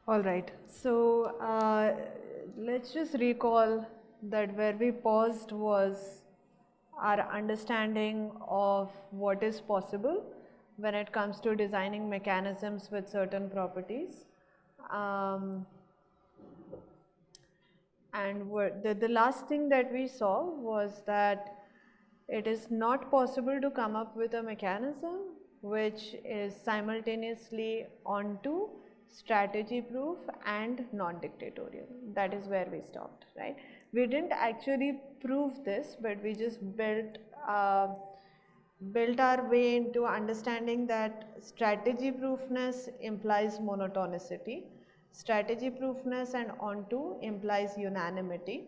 All right, so let's just recall that where we paused was our understanding of what is possible when it comes to designing mechanisms with certain properties. And the last thing that we saw was that it is not possible to come up with a mechanism which is simultaneously onto strategy proof and non-dictatorial. That is where we stopped, right? We didn't actually prove this, but we just built our way into understanding that strategy proofness implies monotonicity, strategy proofness and onto implies unanimity,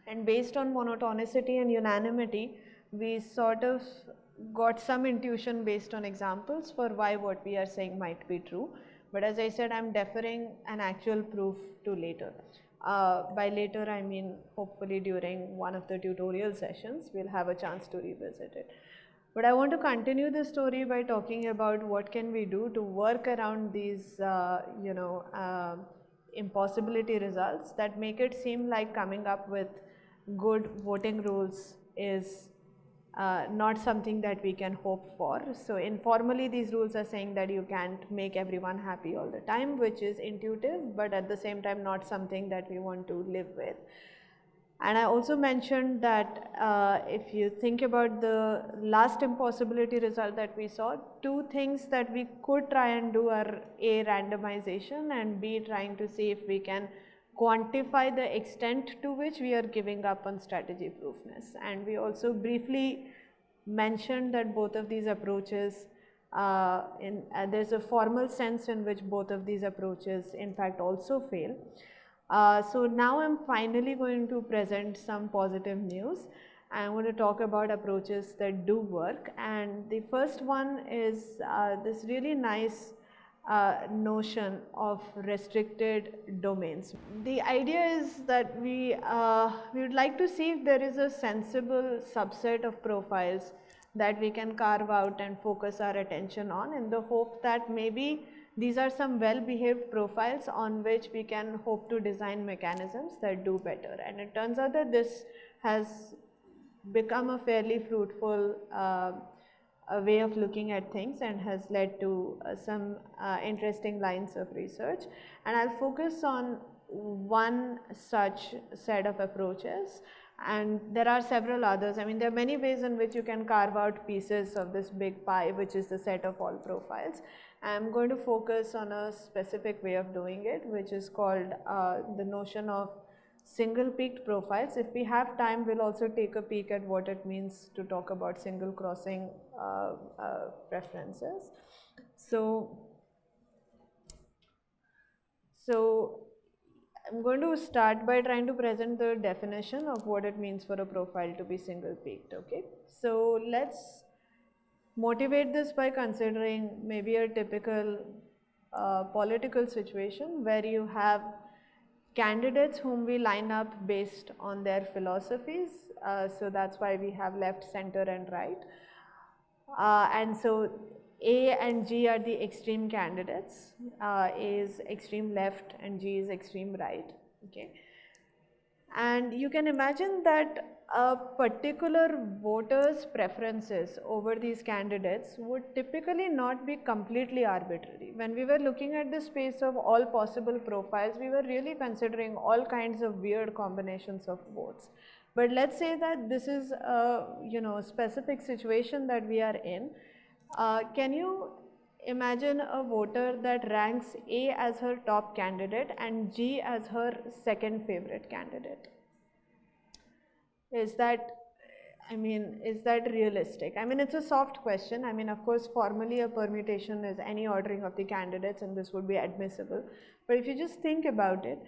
and based on monotonicity and unanimity we sort of got some intuition based on examples for why what we are saying might be true. But as I said, I'm deferring an actual proof to later. By later I mean hopefully during one of the tutorial sessions we'll have a chance to revisit it. But I want to continue the story by talking about what can we do to work around these impossibility results that make it seem like coming up with good voting rules is not something that we can hope for. So informally these rules are saying that you can't make everyone happy all the time, which is intuitive but at the same time not something that we want to live with. And I also mentioned that if you think about the last impossibility result that we saw, two things that we could try and do are A, randomization, and B, trying to see if we can quantify the extent to which we are giving up on strategy proofness. And we also briefly mentioned that both of these approaches, there's a formal sense in which both of these approaches in fact also fail. So now I'm finally going to present some positive news. I'm going to talk about approaches that do work, and the first one is this really nice notion of restricted domains. The idea is that we would like to see if there is a sensible subset of profiles that we can carve out and focus our attention on, in the hope that maybe these are some well-behaved profiles on which we can hope to design mechanisms that do better. And it turns out that this has become a fairly fruitful a way of looking at things and has led to some interesting lines of research. And I'll focus on one such set of approaches, and there are several others. I mean, there are many ways in which you can carve out pieces of this big pie, which is the set of all profiles. I'm going to focus on a specific way of doing it, which is called the notion of single peaked profiles. If we have time, we'll also take a peek at what it means to talk about single crossing preferences. So I'm going to start by trying to present the definition of what it means for a profile to be single peaked. Okay, so let's motivate this by considering maybe a typical political situation where you have candidates whom we line up based on their philosophies. So that's why we have left, center and right. And so A and G are the extreme candidates. A is extreme left and G is extreme right. Okay. And you can imagine that a particular voter's preferences over these candidates would typically not be completely arbitrary. When we were looking at the space of all possible profiles, we were really considering all kinds of weird combinations of votes. But let's say that this is a specific situation that we are in. Can you imagine a voter that ranks A as her top candidate and G as her second favorite candidate? Is that realistic? I mean, it's a soft question. I mean, of course, formally a permutation is any ordering of the candidates and this would be admissible. But if you just think about it,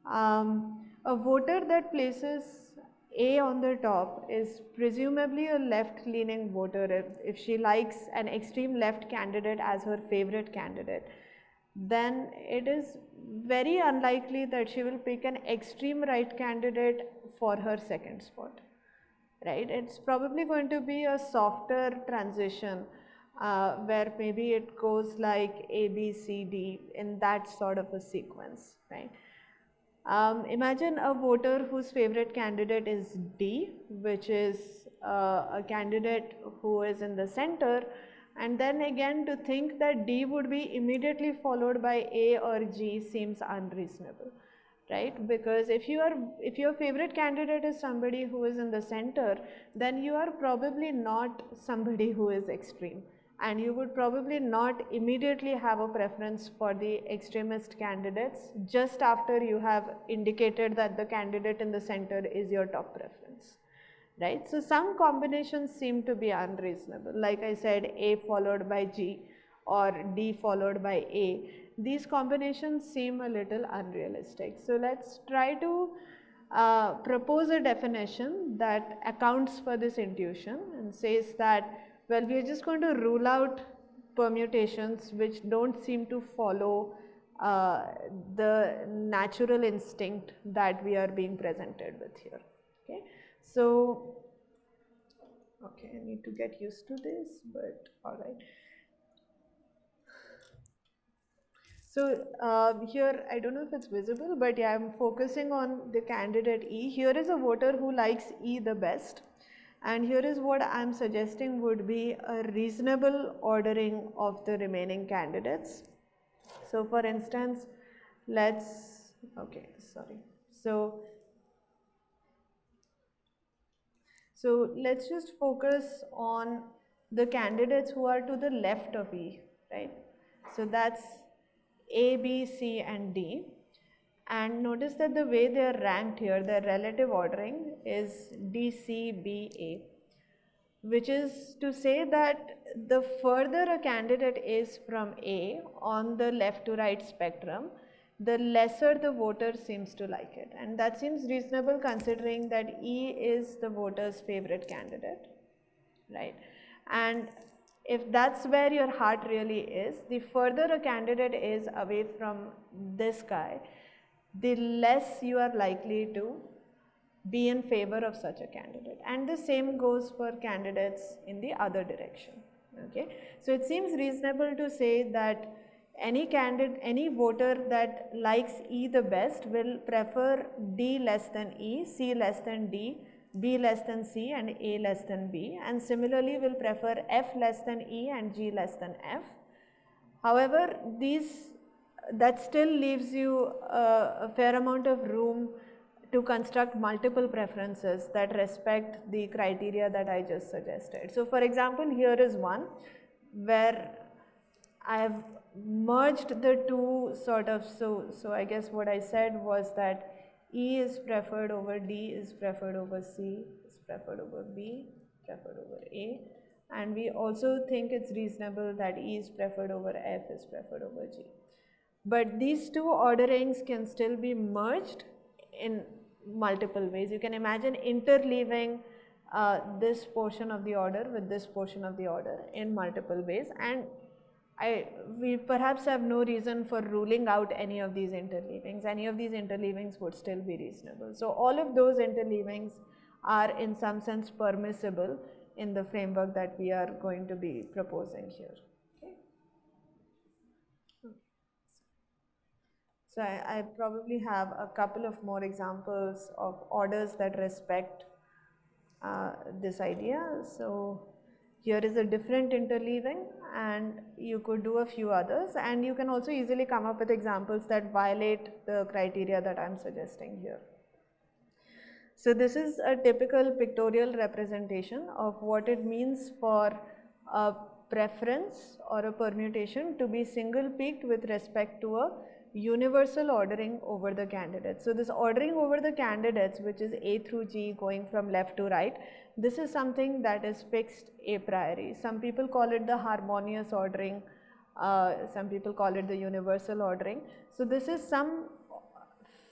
a voter that places A on the top is presumably a left-leaning voter. If she likes an extreme left candidate as her favorite candidate, then it is very unlikely that she will pick an extreme right candidate for her second spot, right? It's probably going to be a softer transition where maybe it goes like A, B, C, D in that sort of a sequence, right? Imagine a voter whose favorite candidate is D, which is a candidate who is in the center, and then again to think that D would be immediately followed by A or G seems unreasonable, right? Because if your favorite candidate is somebody who is in the center, then you are probably not somebody who is extreme, and you would probably not immediately have a preference for the extremist candidates just after you have indicated that the candidate in the center is your top preference, right? So some combinations seem to be unreasonable, like I said, A followed by G or D followed by A. These combinations seem a little unrealistic. So let's try to propose a definition that accounts for this intuition and says that, well, we are just going to rule out permutations which don't seem to follow the natural instinct that we are being presented with here. Okay, so okay, I need to get used to this, but all right. So here, I don't know if it's visible, but yeah, I'm focusing on the candidate E. Here is a voter who likes E the best. And here is what I'm suggesting would be a reasonable ordering of the remaining candidates. So for instance, let's, okay, sorry. So let's just focus on the candidates who are to the left of E, right? So that's A, B, C, and D. And notice that the way they are ranked here, their relative ordering is D, C, B, A, which is to say that the further a candidate is from A on the left to right spectrum, the lesser the voter seems to like it. And that seems reasonable considering that E is the voter's favorite candidate, right? And if that's where your heart really is, the further a candidate is away from this guy, the less you are likely to be in favor of such a candidate. And the same goes for candidates in the other direction. Okay, so it seems reasonable to say that any voter that likes E the best will prefer D less than E, C less than D, B less than C, and A less than B, and similarly will prefer F less than E and G less than F. However, that still leaves you a fair amount of room to construct multiple preferences that respect the criteria that I just suggested. So for example, here is one where I have merged the two sort of, so I guess what I said was that E is preferred over D, is preferred over C, is preferred over B, preferred over A, and we also think it's reasonable that E is preferred over F, is preferred over G. But these two orderings can still be merged in multiple ways. You can imagine interleaving this portion of the order with this portion of the order in multiple ways, and we perhaps have no reason for ruling out any of these interleavings. Any of these interleavings would still be reasonable. So all of those interleavings are in some sense permissible in the framework that we are going to be proposing here. So I probably have a couple of more examples of orders that respect this idea. So here is a different interleaving, and you could do a few others, and you can also easily come up with examples that violate the criteria that I'm suggesting here. So this is a typical pictorial representation of what it means for a preference or a permutation to be single peaked with respect to a universal ordering over the candidates. So this ordering over the candidates, which is A through G going from left to right, this is something that is fixed a priori. Some people call it the harmonious ordering, some people call it the universal ordering. So this is some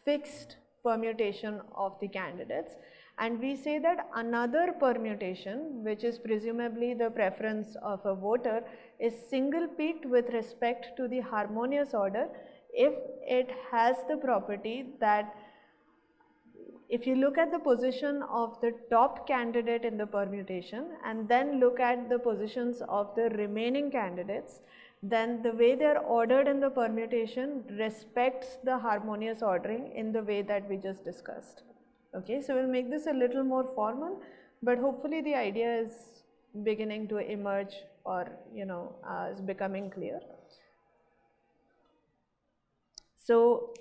fixed permutation of the candidates, and we say that another permutation, which is presumably the preference of a voter, is single peaked with respect to the harmonious order if it has the property that if you look at the position of the top candidate in the permutation and then look at the positions of the remaining candidates, then the way they are ordered in the permutation respects the harmonious ordering in the way that we just discussed. Okay, so we'll make this a little more formal, but hopefully the idea is beginning to emerge, or is becoming clear. So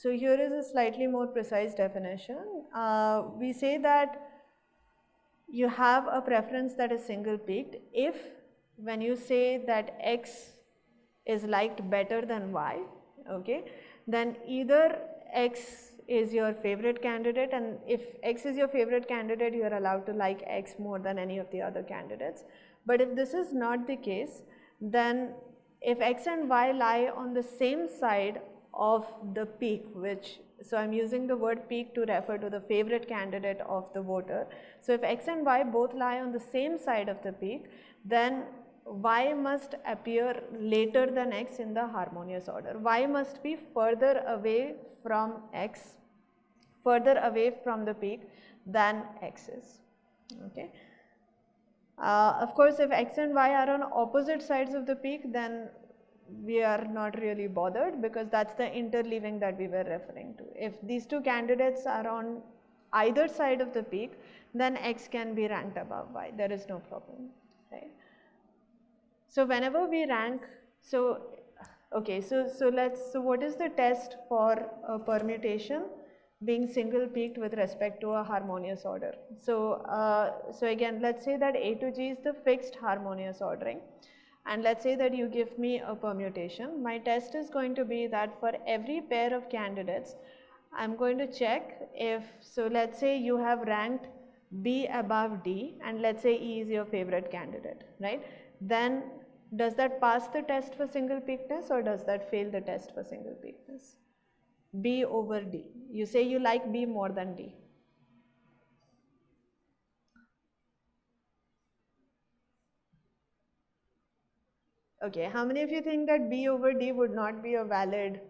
here is a slightly more precise definition. We say that you have a preference that is single peaked if, when you say that X is liked better than Y, okay, then either X is your favorite candidate, and if X is your favorite candidate, you are allowed to like X more than any of the other candidates. But if this is not the case, then if X and Y lie on the same side of the peak, so I'm using the word peak to refer to the favorite candidate of the voter. So if X and Y both lie on the same side of the peak, then Y must appear later than X in the harmonious order. Y must be further away from X, further away from the peak than X is. Okay. Of course, if X and Y are on opposite sides of the peak, then we are not really bothered, because that's the interleaving that we were referring to. If these two candidates are on either side of the peak, then X can be ranked above Y. There is no problem, right? So whenever we rank, so what is the test for a permutation being single peaked with respect to a harmonious order? So again, let's say that A to G is the fixed harmonious ordering, and let's say that you give me a permutation. My test is going to be that for every pair of candidates, I'm going to check if, so let's say you have ranked B above D, and let's say E is your favorite candidate, right? Then does that pass the test for single peakedness, or does that fail the test for single peakedness? B over D. You say you like B more than D. Okay, how many of you think that B over D would not be a valid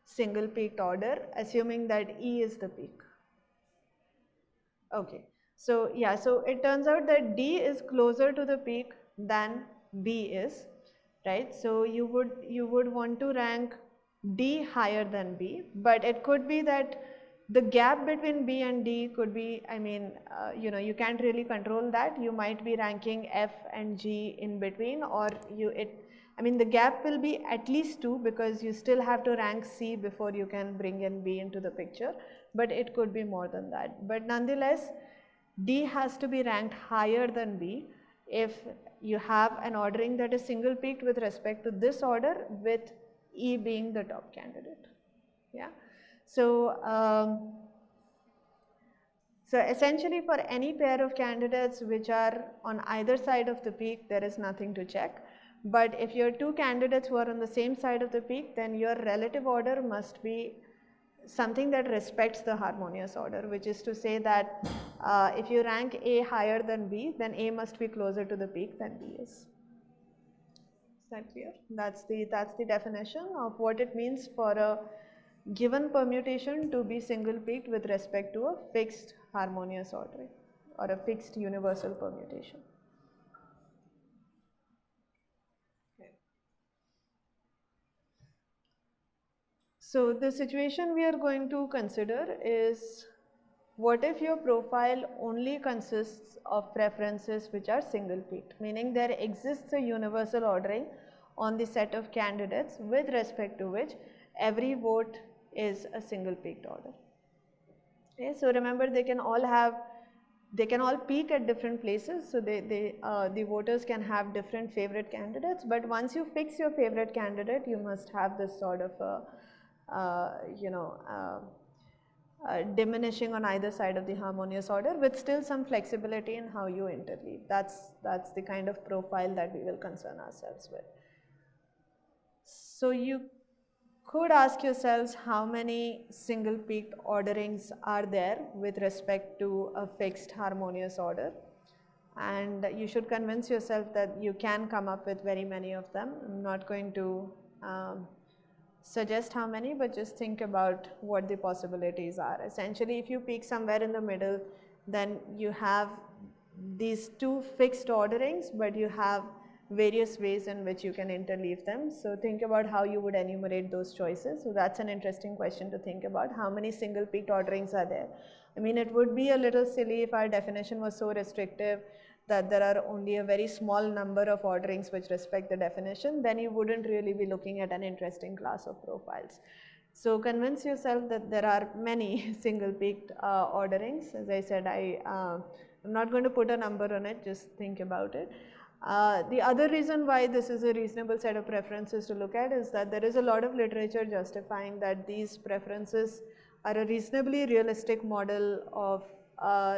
single peaked order, assuming that E is the peak? Okay, so yeah, so it turns out that D is closer to the peak than B is, right? So you would want to rank D higher than B, but it could be that the gap between B and D could be, I mean, you can't really control that. You might be ranking F and G in between, or the gap will be at least 2, because you still have to rank C before you can bring in B into the picture, but it could be more than that. But nonetheless, D has to be ranked higher than B if you have an ordering that is single peaked with respect to this order, with E being the top candidate. Yeah. So essentially, for any pair of candidates which are on either side of the peak, there is nothing to check. But if you are two candidates who are on the same side of the peak, then your relative order must be something that respects the harmonious order, which is to say that if you rank A higher than B, then A must be closer to the peak than B is. Is that clear? That's the definition of what it means for a given permutation to be single peaked with respect to a fixed harmonious ordering, or a fixed universal permutation. So the situation we are going to consider is, what if your profile only consists of preferences which are single peaked, meaning there exists a universal ordering on the set of candidates with respect to which every vote is a single peaked order. Okay, so remember, they can all peak at different places, so the voters can have different favorite candidates, but once you fix your favorite candidate, you must have this sort of diminishing on either side of the harmonious order, with still some flexibility in how you interleave. That's the kind of profile that we will concern ourselves with. So you could ask yourselves, how many single peaked orderings are there with respect to a fixed harmonious order? And you should convince yourself that you can come up with very many of them. I'm not going to suggest how many, but just think about what the possibilities are. Essentially, if you peak somewhere in the middle, then you have these two fixed orderings, but you have various ways in which you can interleave them. So think about how you would enumerate those choices. So that's an interesting question to think about. How many single peaked orderings are there? I mean, it would be a little silly if our definition was so restrictive that there are only a very small number of orderings which respect the definition, then you wouldn't really be looking at an interesting class of profiles. So convince yourself that there are many single peaked orderings. As I said, I'm not going to put a number on it, just think about it. The other reason why this is a reasonable set of preferences to look at is that there is a lot of literature justifying that these preferences are a reasonably realistic model of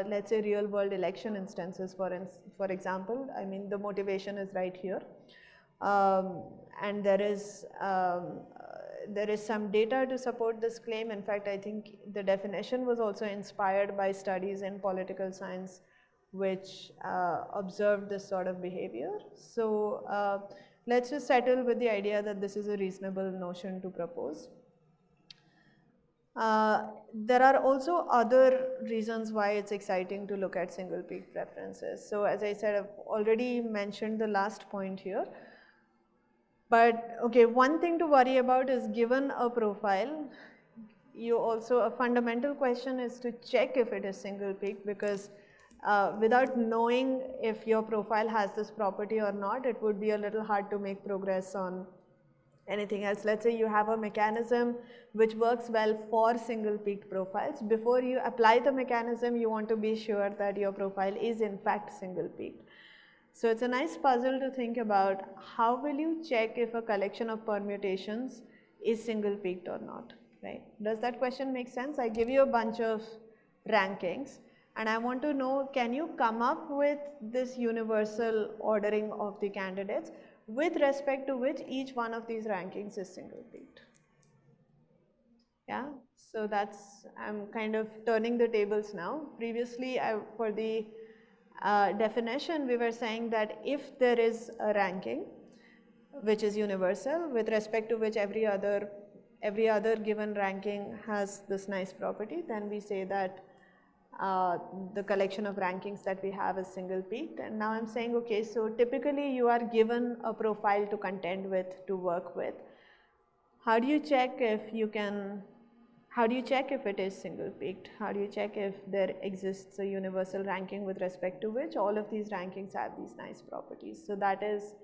let's say real world election instances, for example. I mean, the motivation is right here. And there is some data to support this claim. In fact, I think the definition was also inspired by studies in political science which observed this sort of behavior. So let's just settle with the idea that this is a reasonable notion to propose. There are also other reasons why it's exciting to look at single peak preferences. So as I said, I've already mentioned the last point here. But okay, one thing to worry about is, given a profile, a fundamental question is to check if it is single peak, because without knowing if your profile has this property or not, it would be a little hard to make progress on anything else. Let's say you have a mechanism which works well for single peaked profiles. Before you apply the mechanism, you want to be sure that your profile is in fact single peaked. So it's a nice puzzle to think about. How will you check if a collection of permutations is single peaked or not, right? Does that question make sense? I give you a bunch of rankings and I want to know, can you come up with this universal ordering of the candidates with respect to which each one of these rankings is single peaked? Yeah, so I'm kind of turning the tables now. Previously, for the definition, we were saying that if there is a ranking which is universal, with respect to which every other given ranking has this nice property, then we say that the collection of rankings that we have is single peaked. And now I'm saying, okay, so typically you are given a profile to contend with, to work with. How do you check if it is single peaked? How do you check if there exists a universal ranking with respect to which all of these rankings have these nice properties? So that is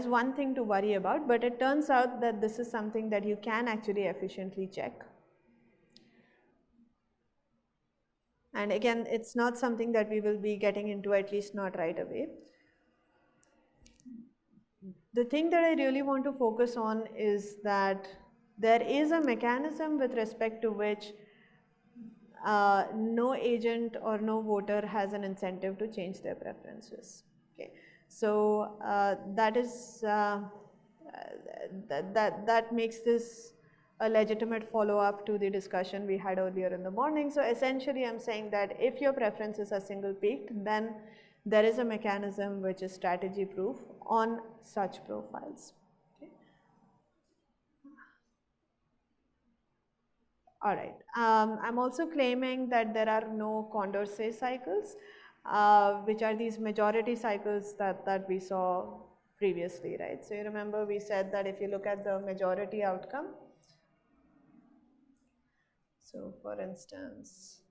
one thing to worry about, but it turns out that this is something that you can actually efficiently check. And again, it's not something that we will be getting into, at least not right away. The thing that I really want to focus on is that there is a mechanism with respect to which no agent or no voter has an incentive to change their preferences. Okay, so that makes this a legitimate follow-up to the discussion we had earlier in the morning. So essentially, I'm saying that if your preferences are single peaked, then there is a mechanism which is strategy proof on such profiles. Okay. All right. I'm also claiming that there are no Condorcet cycles, which are these majority cycles that we saw previously, right? So you remember we said that if you look at the majority outcome, so for instance,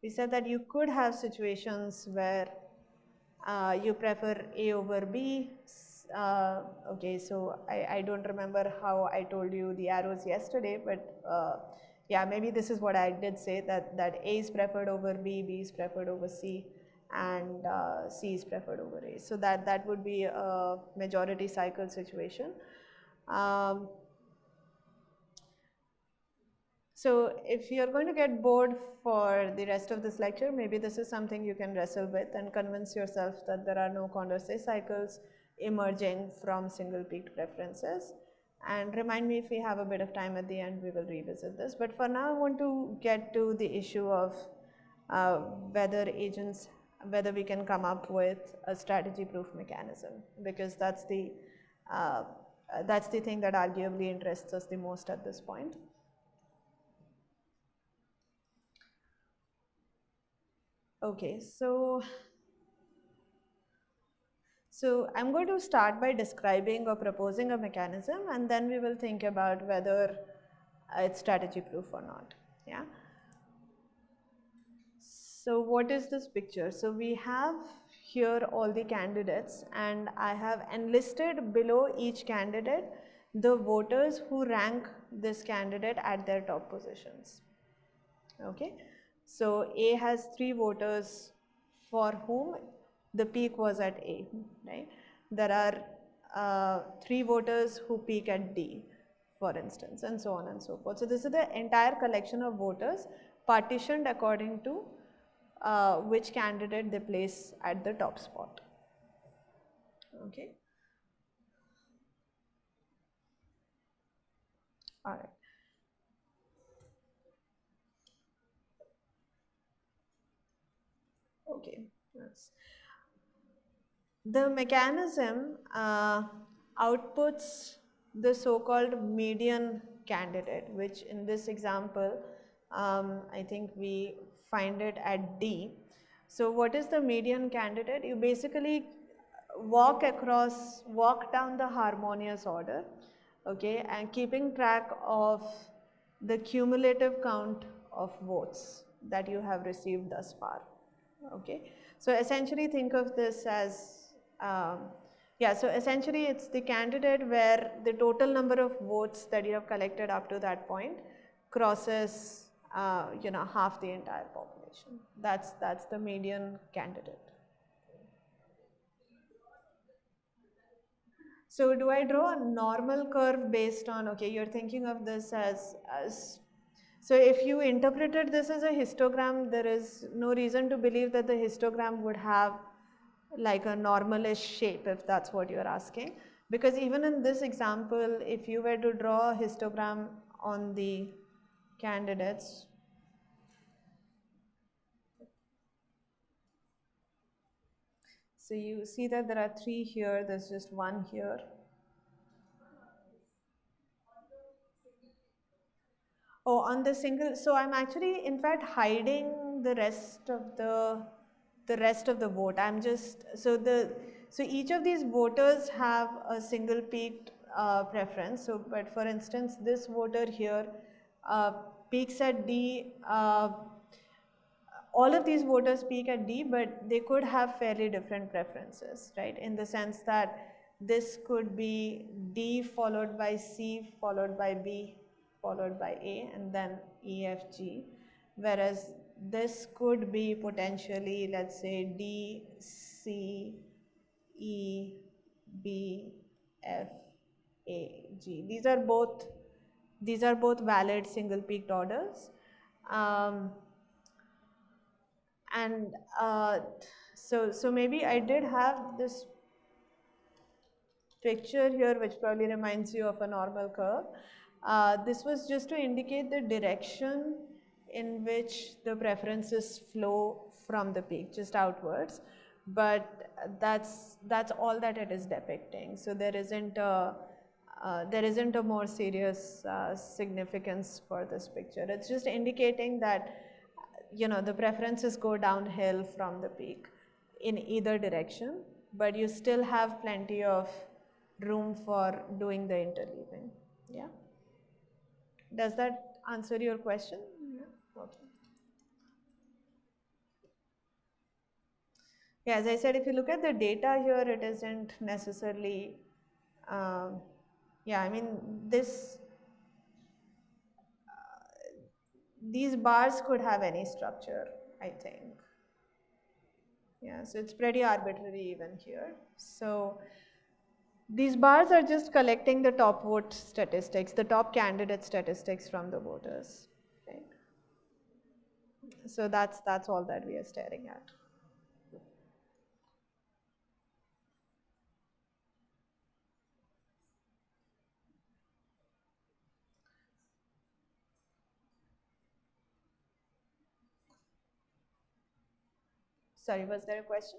we said that you could have situations where you prefer A over B. Okay, so I don't remember how I told you the arrows yesterday, but yeah, maybe this is what I did say, that A is preferred over B, B is preferred over C, and C is preferred over A. So that would be a majority cycle situation. So if you're going to get bored for the rest of this lecture, maybe this is something you can wrestle with and convince yourself that there are no Condorcet cycles emerging from single peaked preferences. And remind me if we have a bit of time at the end, we will revisit this. But for now, I want to get to the issue of whether agents whether we can come up with a strategy proof mechanism, because that's the thing that arguably interests us the most at this point. Okay, so I'm going to start by describing or proposing a mechanism, and then we will think about whether it's strategy proof or not. Yeah. So what is this picture? So we have here all the candidates, and I have enlisted below each candidate the voters who rank this candidate at their top positions. Okay. So A has 3 voters for whom the peak was at A, right? There are 3 voters who peak at D, for instance, and so on and so forth. So this is the entire collection of voters partitioned according to which candidate they place at the top spot. Okay. All right. Okay. Yes. The mechanism outputs the so-called median candidate, which in this example, I think we find it at D. So what is the median candidate? You basically walk down the harmonious order, okay, and keeping track of the cumulative count of votes that you have received thus far. Okay, so essentially think of this as so essentially it's the candidate where the total number of votes that you have collected up to that point crosses half the entire population. That's the median candidate. So do I draw a normal curve based on, okay, you're thinking of this as so if you interpreted this as a histogram, there is no reason to believe that the histogram would have like a normalish shape, if that's what you're asking. Because even in this example, if you were to draw a histogram on the candidates, so you see that there are 3 here, there's just 1 here. Oh, on the single, so I'm actually in fact hiding the rest of the vote. I'm just, so each of these voters have a single peaked preference. So, but for instance, this voter here peaks at D. All of these voters peak at D, but they could have fairly different preferences, right? In the sense that this could be D followed by C followed by B followed by A and then E, F, G, whereas this could be potentially, let's say, D, C, E, B, F, A, G. These are both valid single peaked orders. And so maybe I did have this picture here which probably reminds you of a normal curve. This was just to indicate the direction in which the preferences flow from the peak, just outwards, but that's all that it is depicting. So there isn't a more serious significance for this picture. It's just indicating that the preferences go downhill from the peak in either direction, but you still have plenty of room for doing the interleaving. Yeah. Does that answer your question? Yeah. Okay. Yeah, as I said, if you look at the data here, it isn't necessarily, I mean, these bars could have any structure, I think. Yeah, so it's pretty arbitrary even here. So these bars are just collecting the top vote statistics, the top candidate statistics from the voters, right? So that's all that we are staring at. Sorry, was there a question?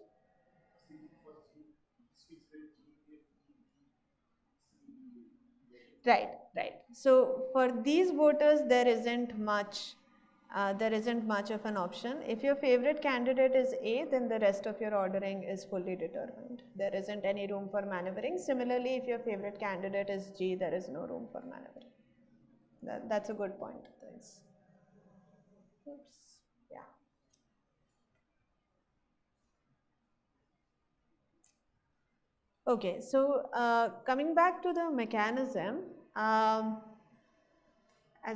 Right, right. So for these voters, there isn't much of an option. If your favorite candidate is A, then the rest of your ordering is fully determined. There isn't any room for maneuvering. Similarly, if your favorite candidate is G, there is no room for maneuvering. That's a good point. Oops. Yeah. Okay, so coming back to the mechanism, as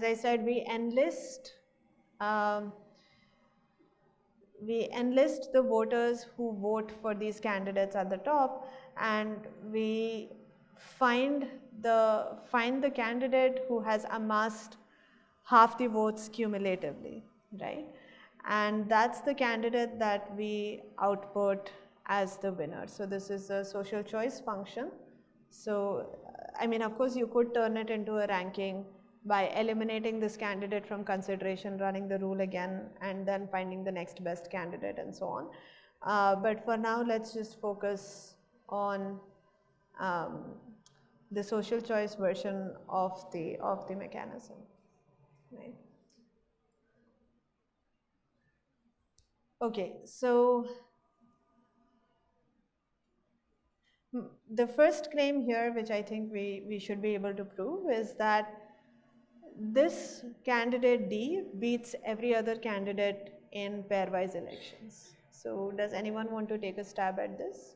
I said, um, we enlist the voters who vote for these candidates at the top, and we find the candidate who has amassed half the votes cumulatively, right? And that's the candidate that we output as the winner. So this is a social choice function. So I mean, of course, you could turn it into a ranking by eliminating this candidate from consideration, running the rule again, and then finding the next best candidate and so on. But for now, let's just focus on um, the social choice version of the mechanism, right? Okay, so the first claim here, which I think we should be able to prove, is that this candidate D beats every other candidate in pairwise elections. So does anyone want to take a stab at this?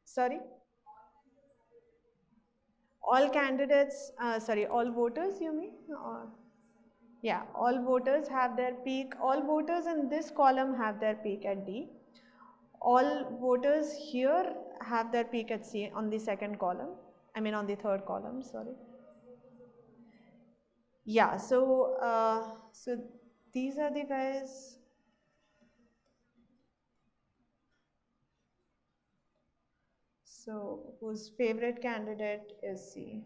Sorry? All candidates, all voters you mean? Or, yeah, all voters have their peak, all voters in this column have their peak at D. All voters here have their peak at C on the second column, I mean on the third column, sorry. Yeah, so these are the guys. So whose favorite candidate is C,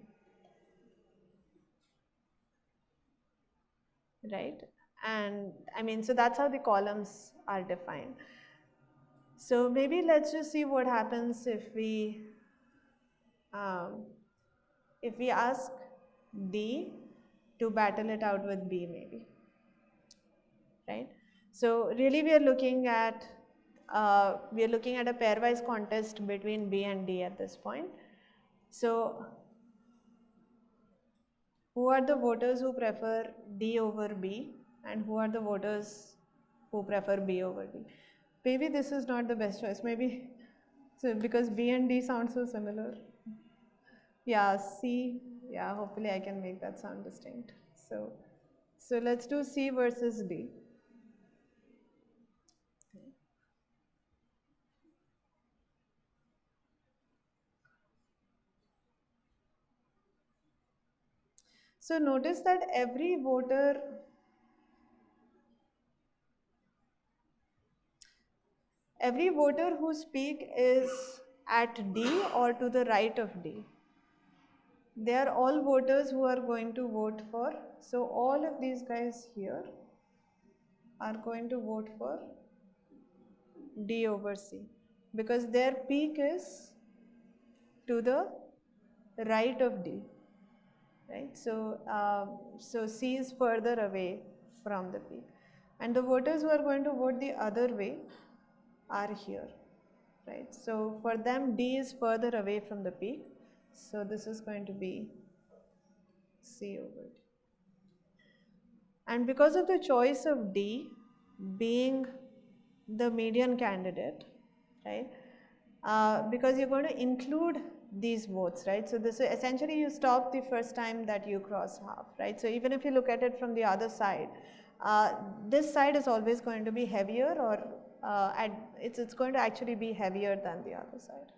right? And I mean, so that's how the columns are defined. So maybe let's just see what happens um, if we ask D to battle it out with B, maybe, right? So really, we are looking at a pairwise contest between B and D at this point. So who are the voters who prefer D over B, and who are the voters who prefer B over D? Maybe this is not the best choice. Maybe so because B and D sound so similar. Yeah, C. Yeah, hopefully I can make that sound distinct. So let's do C versus D. So notice that every voter whose peak is at D or to the right of D, they are all voters who are going to vote for. So all of these guys here are going to vote for D over C because their peak is to the right of D, right? So C is further away from the peak, and the voters who are going to vote the other way are here, right? So for them, D is further away from the peak, so this is going to be C over D. And because of the choice of D being the median candidate, right? Because you're going to include these votes, right? So this is essentially you stop the first time that you cross half, right? So even if you look at it from the other side, this side is always going to be heavier, or it's going to actually be heavier than the other side.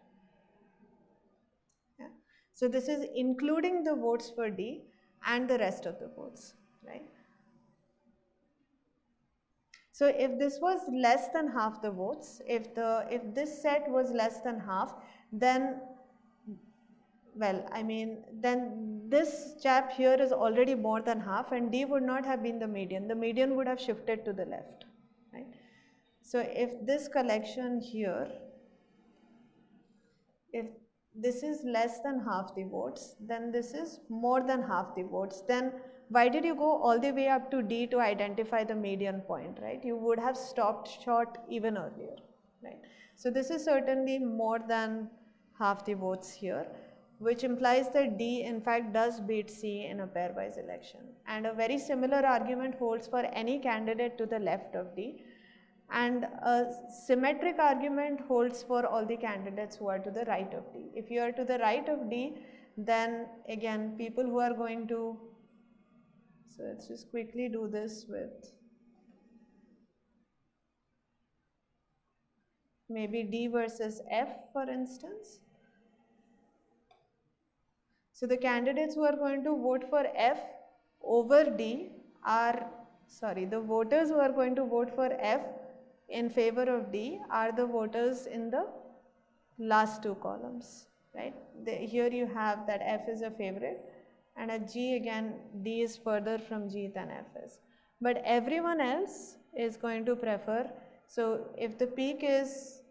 Yeah. So this is including the votes for D and the rest of the votes, right? So if this was less than half the votes, if this set was less than half, then, well, I mean, then this chap here is already more than half, and D would not have been the median. The median would have shifted to the left, right? So if this collection here, if this is less than half the votes, then this is more than half the votes. Then why did you go all the way up to D to identify the median point, right? You would have stopped short even earlier, right? So this is certainly more than half the votes here, which implies that D in fact does beat C in a pairwise election. And a very similar argument holds for any candidate to the left of D. And a symmetric argument holds for all the candidates who are to the right of D. If you are to the right of D, then again, people who are going to, so let's just quickly do this with maybe D versus F, for instance. So the candidates who are going to vote for F over D are, sorry, the voters who are going to vote for F in favor of D are the voters in the last two columns, right? Here you have that F is a favorite, and at G again D is further from G than F is. But everyone else is going to prefer, so if the peak is,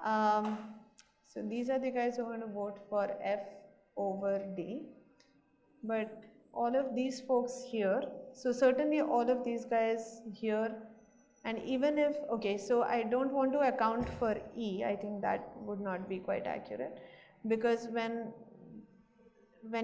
so these are the guys who are going to vote for F over D, but all of these folks here, so certainly all of these guys here, and even if, okay, so I don't want to account for E, I think that would not be quite accurate, because when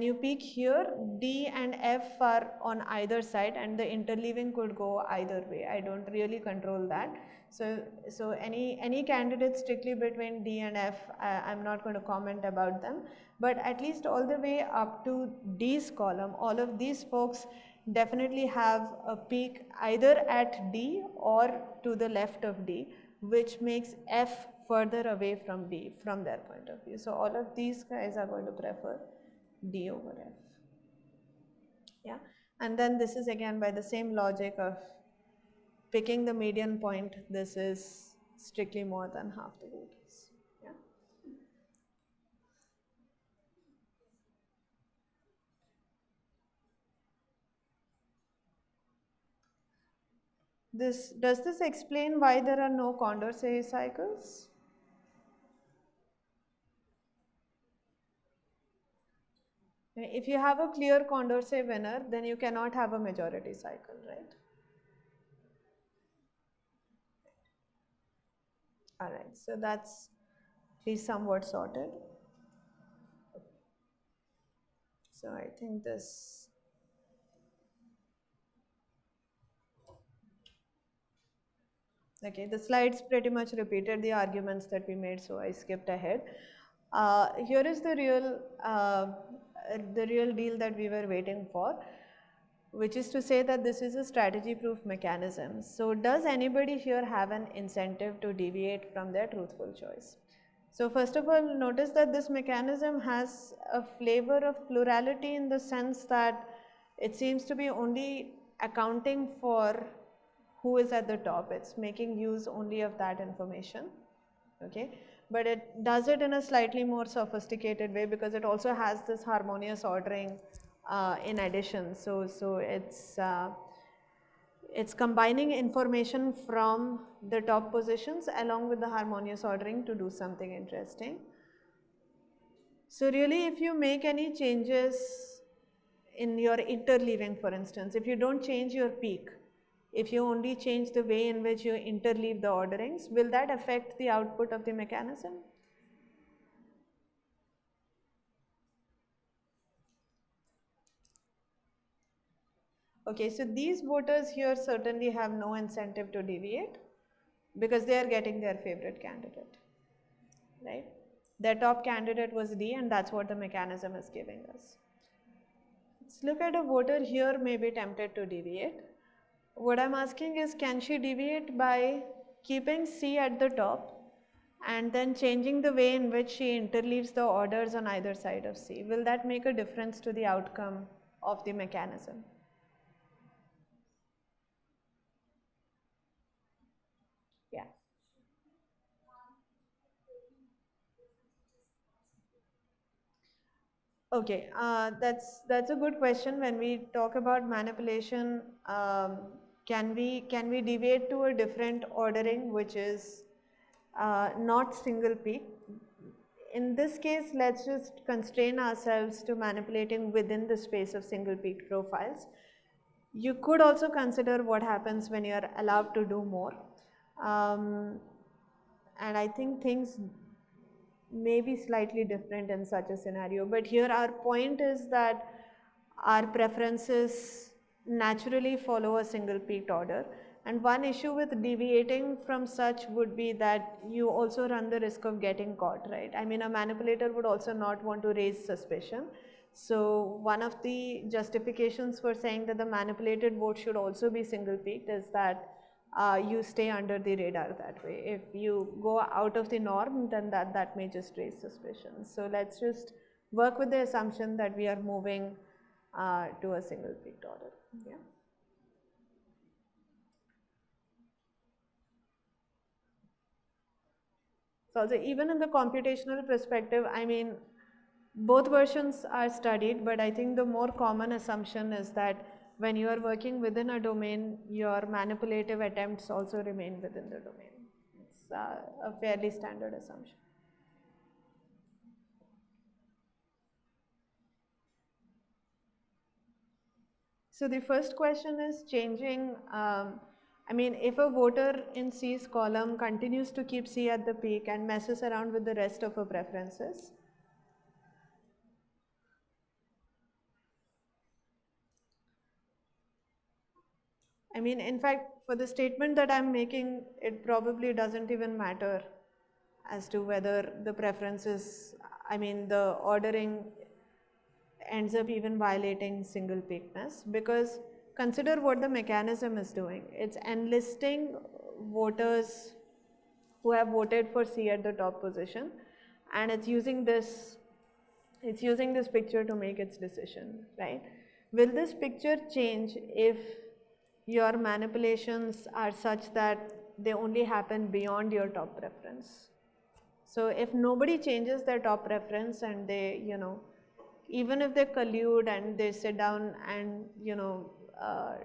you peak here, D and F are on either side, and the interleaving could go either way. I don't really control that. So any candidate strictly between D and F, I'm not going to comment about them. But at least all the way up to D's column, all of these folks definitely have a peak either at D or to the left of D, which makes F further away from D from their point of view. So all of these guys are going to prefer D over F. Yeah, and then this is again by the same logic of picking the median point, this is strictly more than half the voters. Yeah. Does this explain why there are no Condorcet cycles? If you have a clear Condorcet winner, then you cannot have a majority cycle, right? All right, so that's at least somewhat sorted. So I think this, okay, the slides pretty much repeated the arguments that we made, so I skipped ahead. Here is the real deal that we were waiting for, which is to say that this is a strategy proof mechanism. So does anybody here have an incentive to deviate from their truthful choice? So first of all, notice that this mechanism has a flavor of plurality in the sense that it seems to be only accounting for who is at the top. It's making use only of that information, okay? But it does it in a slightly more sophisticated way because it also has this harmonious ordering in addition. So it's combining information from the top positions along with the harmonious ordering to do something interesting. So really, if you make any changes in your interleaving, for instance, if you don't change your peak, if you only change the way in which you interleave the orderings, will that affect the output of the mechanism? Okay, so these voters here certainly have no incentive to deviate because they are getting their favorite candidate, right? Their top candidate was D, and that's what the mechanism is giving us. Let's look at a voter here may be tempted to deviate. What I'm asking is, can she deviate by keeping C at the top and then changing the way in which she interleaves the orders on either side of C? Will that make a difference to the outcome of the mechanism? Yeah. Okay, that's a good question. When we talk about manipulation, can we deviate to a different ordering, which is not single peak? In this case, let's just constrain ourselves to manipulating within the space of single peak profiles. You could also consider what happens when you are allowed to do more. Um, and I think things may be slightly different in such a scenario. But here our point is that our preferences naturally follow a single peaked order. And one issue with deviating from such would be that you also run the risk of getting caught, right? I mean, a manipulator would also not want to raise suspicion. So one of the justifications for saying that the manipulated vote should also be single peaked is that you stay under the radar that way. If you go out of the norm, then that may just raise suspicion. So let's just work with the assumption that we are moving to a single peaked order. Yeah. So also even in the computational perspective, I mean, both versions are studied, but I think the more common assumption is that when you are working within a domain, your manipulative attempts also remain within the domain. It's a fairly standard assumption. So the first question is changing, I mean, if a voter in C's column continues to keep C at the peak and messes around with the rest of her preferences, I mean, in fact, for the statement that I'm making, it probably doesn't even matter as to whether the preferences, I mean, the ordering ends up even violating single peakness, because consider what the mechanism is doing. It's enlisting voters who have voted for C at the top position, and it's using this picture to make its decision, right? Will this picture change if your manipulations are such that they only happen beyond your top preference? So if nobody changes their top preference and they, even if they collude and they sit down and,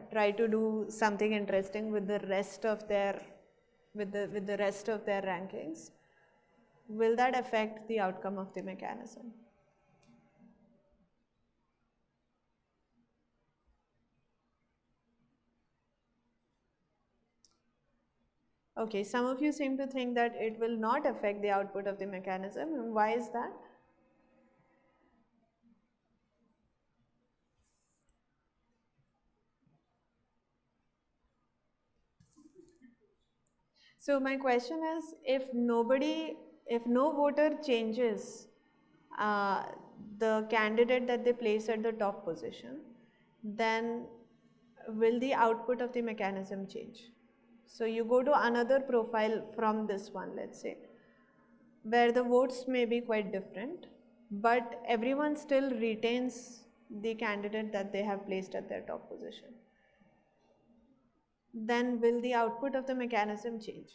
try to do something interesting with the rest of their, with the rest of their rankings, will that affect the outcome of the mechanism? Okay, some of you seem to think that it will not affect the output of the mechanism. And why is that? So my question is, if no voter changes uh, the candidate that they place at the top position, then will the output of the mechanism change? So you go to another profile from this one, let's say, where the votes may be quite different, but everyone still retains the candidate that they have placed at their top position. Then will the output of the mechanism change?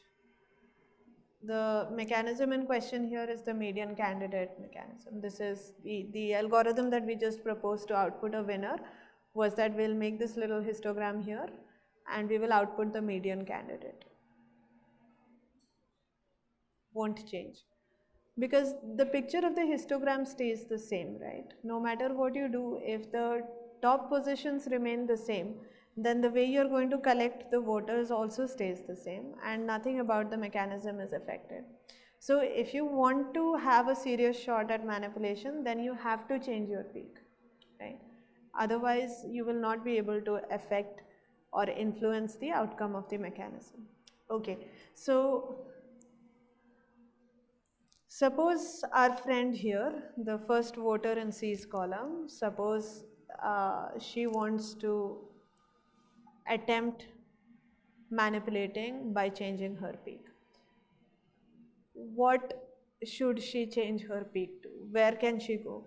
The mechanism in question here is the median candidate mechanism. This is the algorithm that we just proposed to output a winner was that we'll make this little histogram here and we will output the median candidate. Won't change, because the picture of the histogram stays the same, right? No matter what you do, if the top positions remain the same, then the way you're going to collect the voters also stays the same and nothing about the mechanism is affected. So if you want to have a serious shot at manipulation, then you have to change your peak, right? Otherwise you will not be able to affect or influence the outcome of the mechanism. Okay, so suppose our friend here, the first voter in C's column, suppose she wants to attempt manipulating by changing her peak. What should she change her peak to? Where can she go?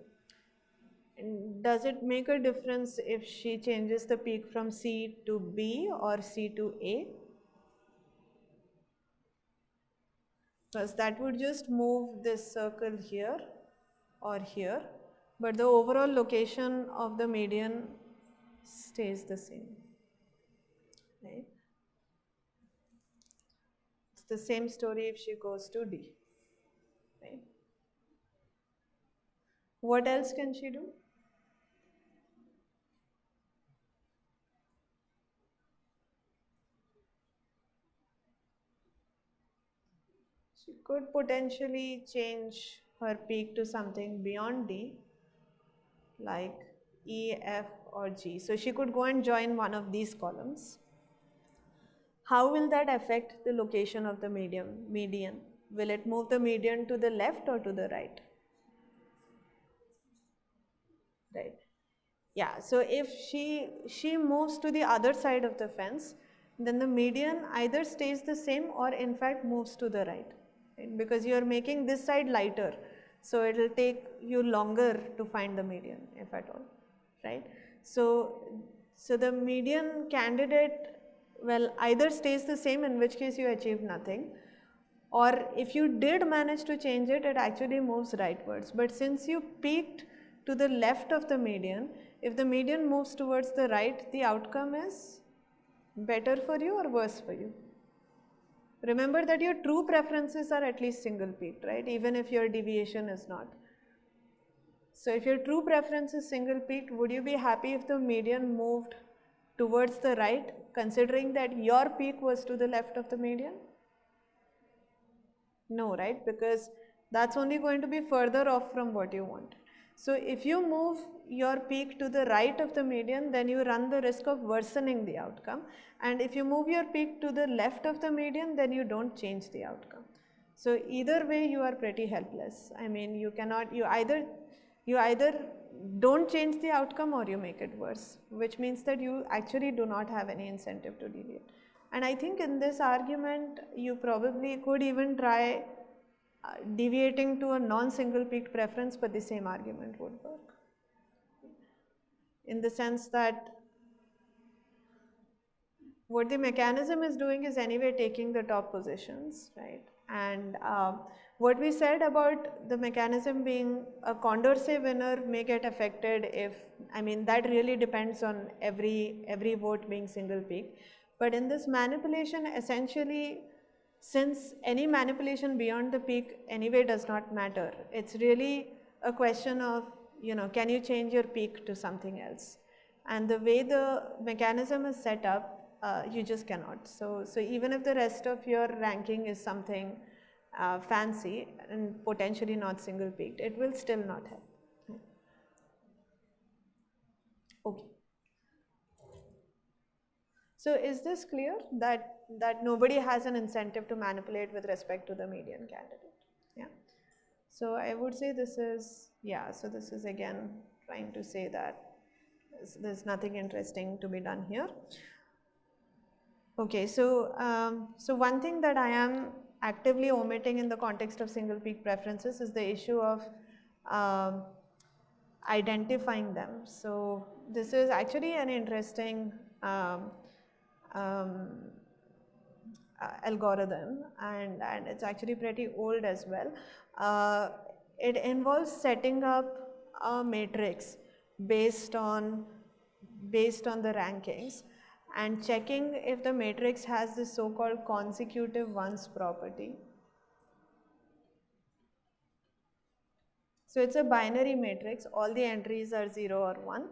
And does it make a difference if she changes the peak from C to B or C to A? because that would just move this circle here or here, but the overall location of the median stays the same, right? It's the same story if she goes to D, right? What else can she do? She could potentially change her peak to something beyond D, like E, F, or G. So she could go and join one of these columns. How will that affect the location of the median? Will it move the median to the left or to the right? Right. Yeah, so if she moves to the other side of the fence, then the median either stays the same or in fact moves to the right, because you are making this side lighter, so it will take you longer to find the median, if at all, right? So the median candidate, well, either stays the same, in which case you achieve nothing, or if you did manage to change it, it actually moves rightwards. But since you peaked to the left of the median, if the median moves towards the right, the outcome is better for you or worse for you? Remember that your true preferences are at least single peaked, right? Even if your deviation is not. So if your true preference is single peaked, would you be happy if the median moved towards the right, considering that your peak was to the left of the median? No, right? Because that's only going to be further off from what you want. So if you move your peak to the right of the median, then you run the risk of worsening the outcome. And if you move your peak to the left of the median, then you don't change the outcome. So either way, you are pretty helpless. I mean, you cannot, you either don't change the outcome or you make it worse, which means that you actually do not have any incentive to deviate. And I think in this argument, you probably could even try deviating to a non-single peaked preference, but the same argument would work. In the sense that what the mechanism is doing is anyway taking the top positions, right? And what we said about the mechanism being a Condorcet winner may get affected if, I mean, that really depends on every vote being single peak. But in this manipulation, essentially, since any manipulation beyond the peak anyway does not matter, it's really a question of, you know, can you change your peak to something else? And the way the mechanism is set up, you just cannot. So even if the rest of your ranking is something fancy and potentially not single peaked, it will still not help. Okay. So is this clear that nobody has an incentive to manipulate with respect to the median candidate? Yeah. So I would say this is, yeah, so this is again trying to say that there's nothing interesting to be done here. Okay, so so one thing that I am actively omitting in the context of single peak preferences is the issue of identifying them. So this is actually an interesting algorithm, and it's actually pretty old as well. It involves setting up a matrix based on the rankings and checking if the matrix has this so-called consecutive ones property. So it's a binary matrix, all the entries are 0 or 1,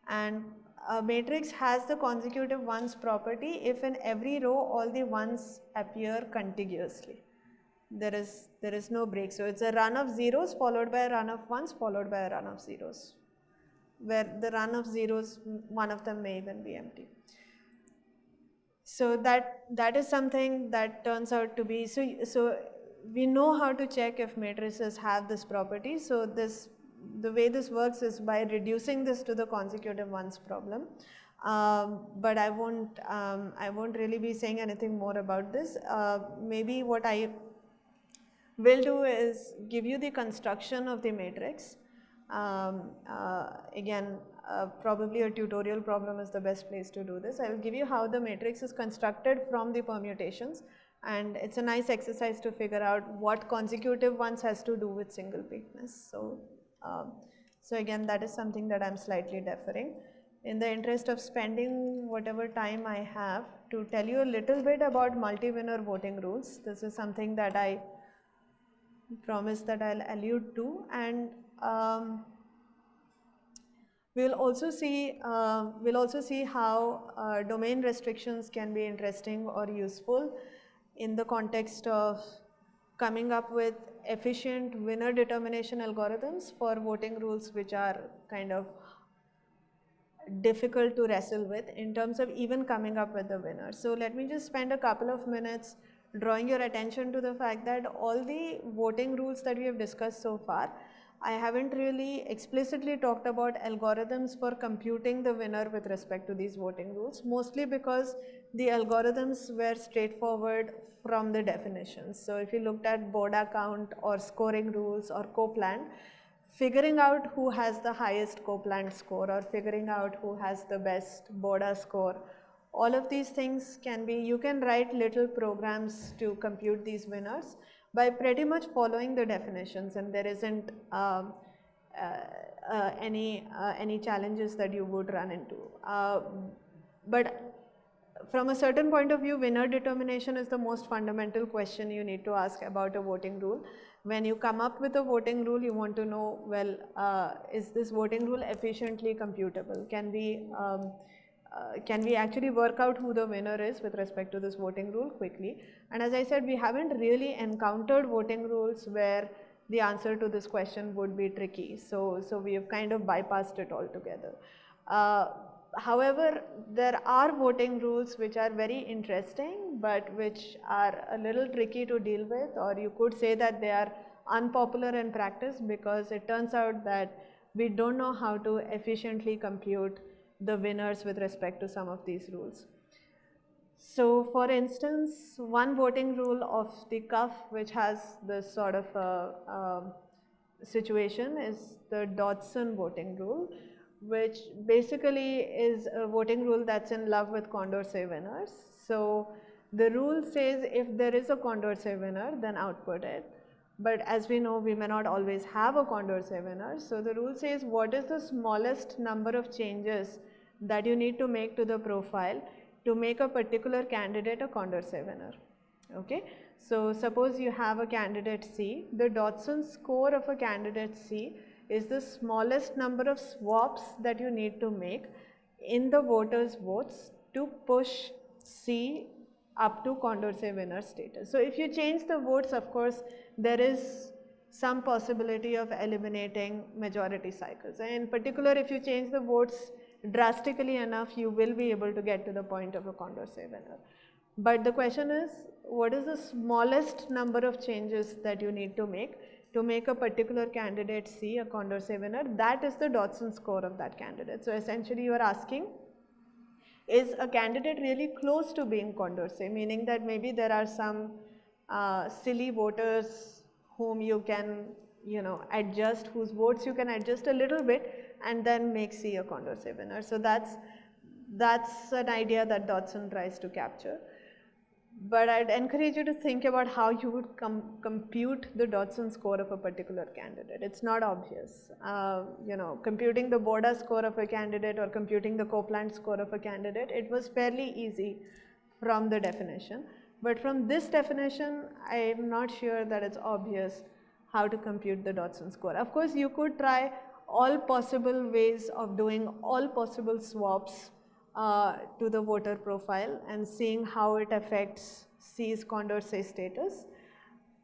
and a matrix has the consecutive ones property if in every row all the ones appear contiguously. There is no break. So it's a run of zeros followed by a run of ones followed by a run of zeros, where the run of zeros, one of them may even be empty. So that is something that turns out to be, so we know how to check if matrices have this property. So the way this works is by reducing this to the consecutive ones problem. But I won't really be saying anything more about this. Maybe what I will do is give you the construction of the matrix. Again, probably a tutorial problem is the best place to do this. I will give you how the matrix is constructed from the permutations and it's a nice exercise to figure out what consecutive ones has to do with single peakness. So again, that is something that I'm slightly deferring. In the interest of spending whatever time I have to tell you a little bit about multi-winner voting rules, this is something that I promise that I'll allude to, and we'll also see how domain restrictions can be interesting or useful in the context of coming up with efficient winner determination algorithms for voting rules which are kind of difficult to wrestle with in terms of even coming up with the winner. So let me just spend a couple of minutes drawing your attention to the fact that all the voting rules that we have discussed so far, I haven't really explicitly talked about algorithms for computing the winner with respect to these voting rules, mostly because the algorithms were straightforward from the definitions. So if you looked at Borda count or scoring rules or Copeland, figuring out who has the highest Copeland score or figuring out who has the best Borda score, all of these things can be, you can write little programs to compute these winners by pretty much following the definitions, and there isn't any challenges that you would run into. But from a certain point of view, winner determination is the most fundamental question you need to ask about a voting rule. When you come up with a voting rule, you want to know, well, is this voting rule efficiently computable? Can we actually work out who the winner is with respect to this voting rule quickly? And as I said, we haven't really encountered voting rules where the answer to this question would be tricky. So we have kind of bypassed it altogether. However, there are voting rules which are very interesting, but which are a little tricky to deal with, or you could say that they are unpopular in practice because it turns out that we don't know how to efficiently compute the winners with respect to some of these rules. So for instance, one voting rule of the cuff which has this sort of a situation is the Dodson voting rule, which basically is a voting rule that's in love with Condorcet winners. So the rule says if there is a Condorcet winner, then output it. But as we know, we may not always have a Condorcet winner. So the rule says what is the smallest number of changes that you need to make to the profile to make a particular candidate a Condorcet winner. Okay, so suppose you have a candidate C. The Dodson score of a candidate C is the smallest number of swaps that you need to make in the voters' votes to push C up to Condorcet winner status. So if you change the votes, of course, there is some possibility of eliminating majority cycles. And in particular, if you change the votes drastically enough, you will be able to get to the point of a Condorcet winner. But the question is, what is the smallest number of changes that you need to make a particular candidate C a Condorcet winner? That is the Dodson score of that candidate. So essentially you are asking, is a candidate really close to being Condorcet, meaning that maybe there are some silly voters whom you can adjust, whose votes you can adjust a little bit and then make C a Condorcet winner. So that's an idea that Dodson tries to capture. But I'd encourage you to think about how you would compute the Dodson score of a particular candidate. It's not obvious. Computing the Borda score of a candidate or computing the Copeland score of a candidate, it was fairly easy from the definition. But from this definition, I'm not sure that it's obvious how to compute the Dodson score. Of course, you could try all possible ways of doing all possible swaps to the voter profile and seeing how it affects C's Condorcet status,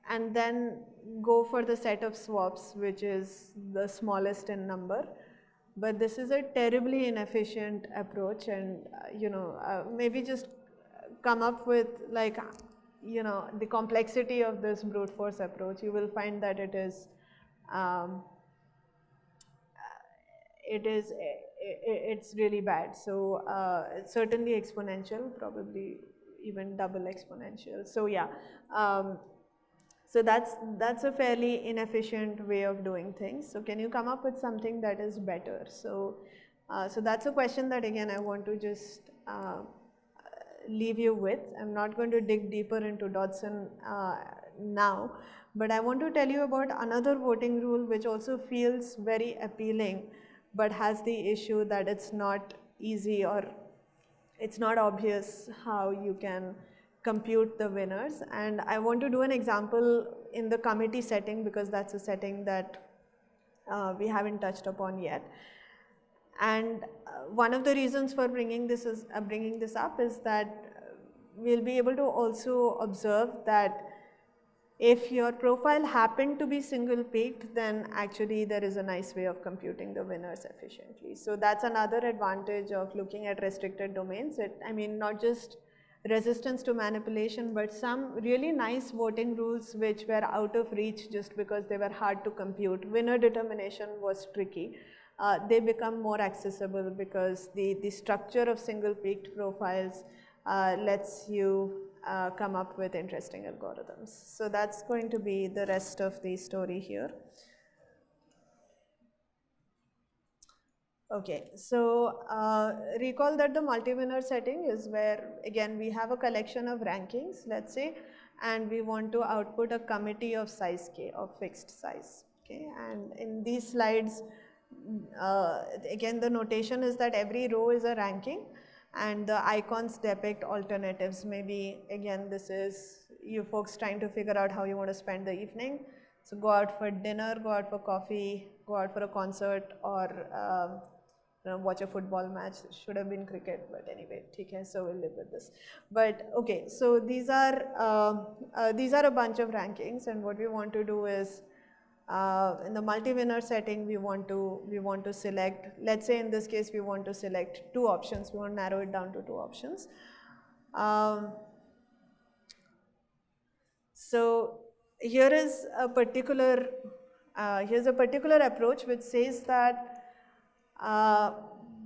and then go for the set of swaps which is the smallest in number. But this is a terribly inefficient approach, and maybe just come up with the complexity of this brute force approach. You will find that it's really bad. So it's certainly exponential, probably even double exponential. So yeah, so that's a fairly inefficient way of doing things. So can you come up with something that is better? So that's a question that again I want to just leave you with. I'm not going to dig deeper into Dodson now, but I want to tell you about another voting rule which also feels very appealing, but has the issue that it's not easy, or it's not obvious how you can compute the winners. And I want to do an example in the committee setting, because that's a setting that we haven't touched upon yet. And one of the reasons for bringing this up is that we'll be able to also observe that if your profile happened to be single peaked, then actually there is a nice way of computing the winners efficiently. So that's another advantage of looking at restricted domains. I mean, not just resistance to manipulation, but some really nice voting rules which were out of reach just because they were hard to compute. Winner determination was tricky. They become more accessible because the structure of single peaked profiles lets you come up with interesting algorithms. So that's going to be the rest of the story here. Okay, so recall that the multi-winner setting is where, again, we have a collection of rankings, let's say, and we want to output a committee of size k, of fixed size. Okay, and in these slides, again, the notation is that every row is a ranking, and the icons depict alternatives. Maybe, again, this is you folks trying to figure out how you want to spend the evening. So go out for dinner, go out for coffee, go out for a concert, or watch a football match. It should have been cricket, but anyway, okay, so we'll live with this. But okay, so these are a bunch of rankings, and what we want to do is, in the multi-winner setting, we want to select, let's say in this case we want to select 2 options. We want to narrow it down to 2 options. So here is a particular approach which says that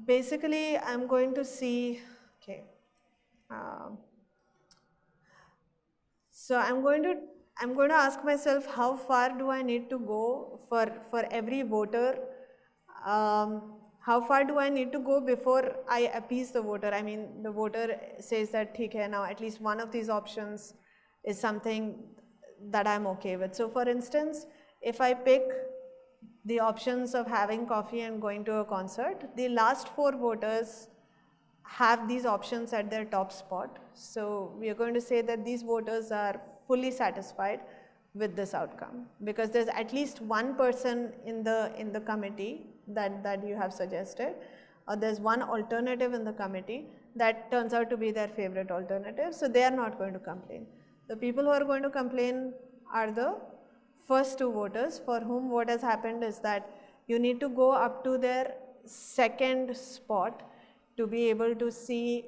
basically I'm going to see, okay, so I'm going to ask myself, how far do I need to go for every voter? How far do I need to go before I appease the voter? I mean, the voter says that, okay, now at least one of these options is something that I'm okay with. So for instance, if I pick the options of having coffee and going to a concert, the last 4 voters have these options at their top spot. So we are going to say that these voters are fully satisfied with this outcome, because there's at least one person in the committee that you have suggested, or there's one alternative in the committee that turns out to be their favorite alternative, so they are not going to complain. The people who are going to complain are the first 2 voters, for whom what has happened is that you need to go up to their second spot to be able to see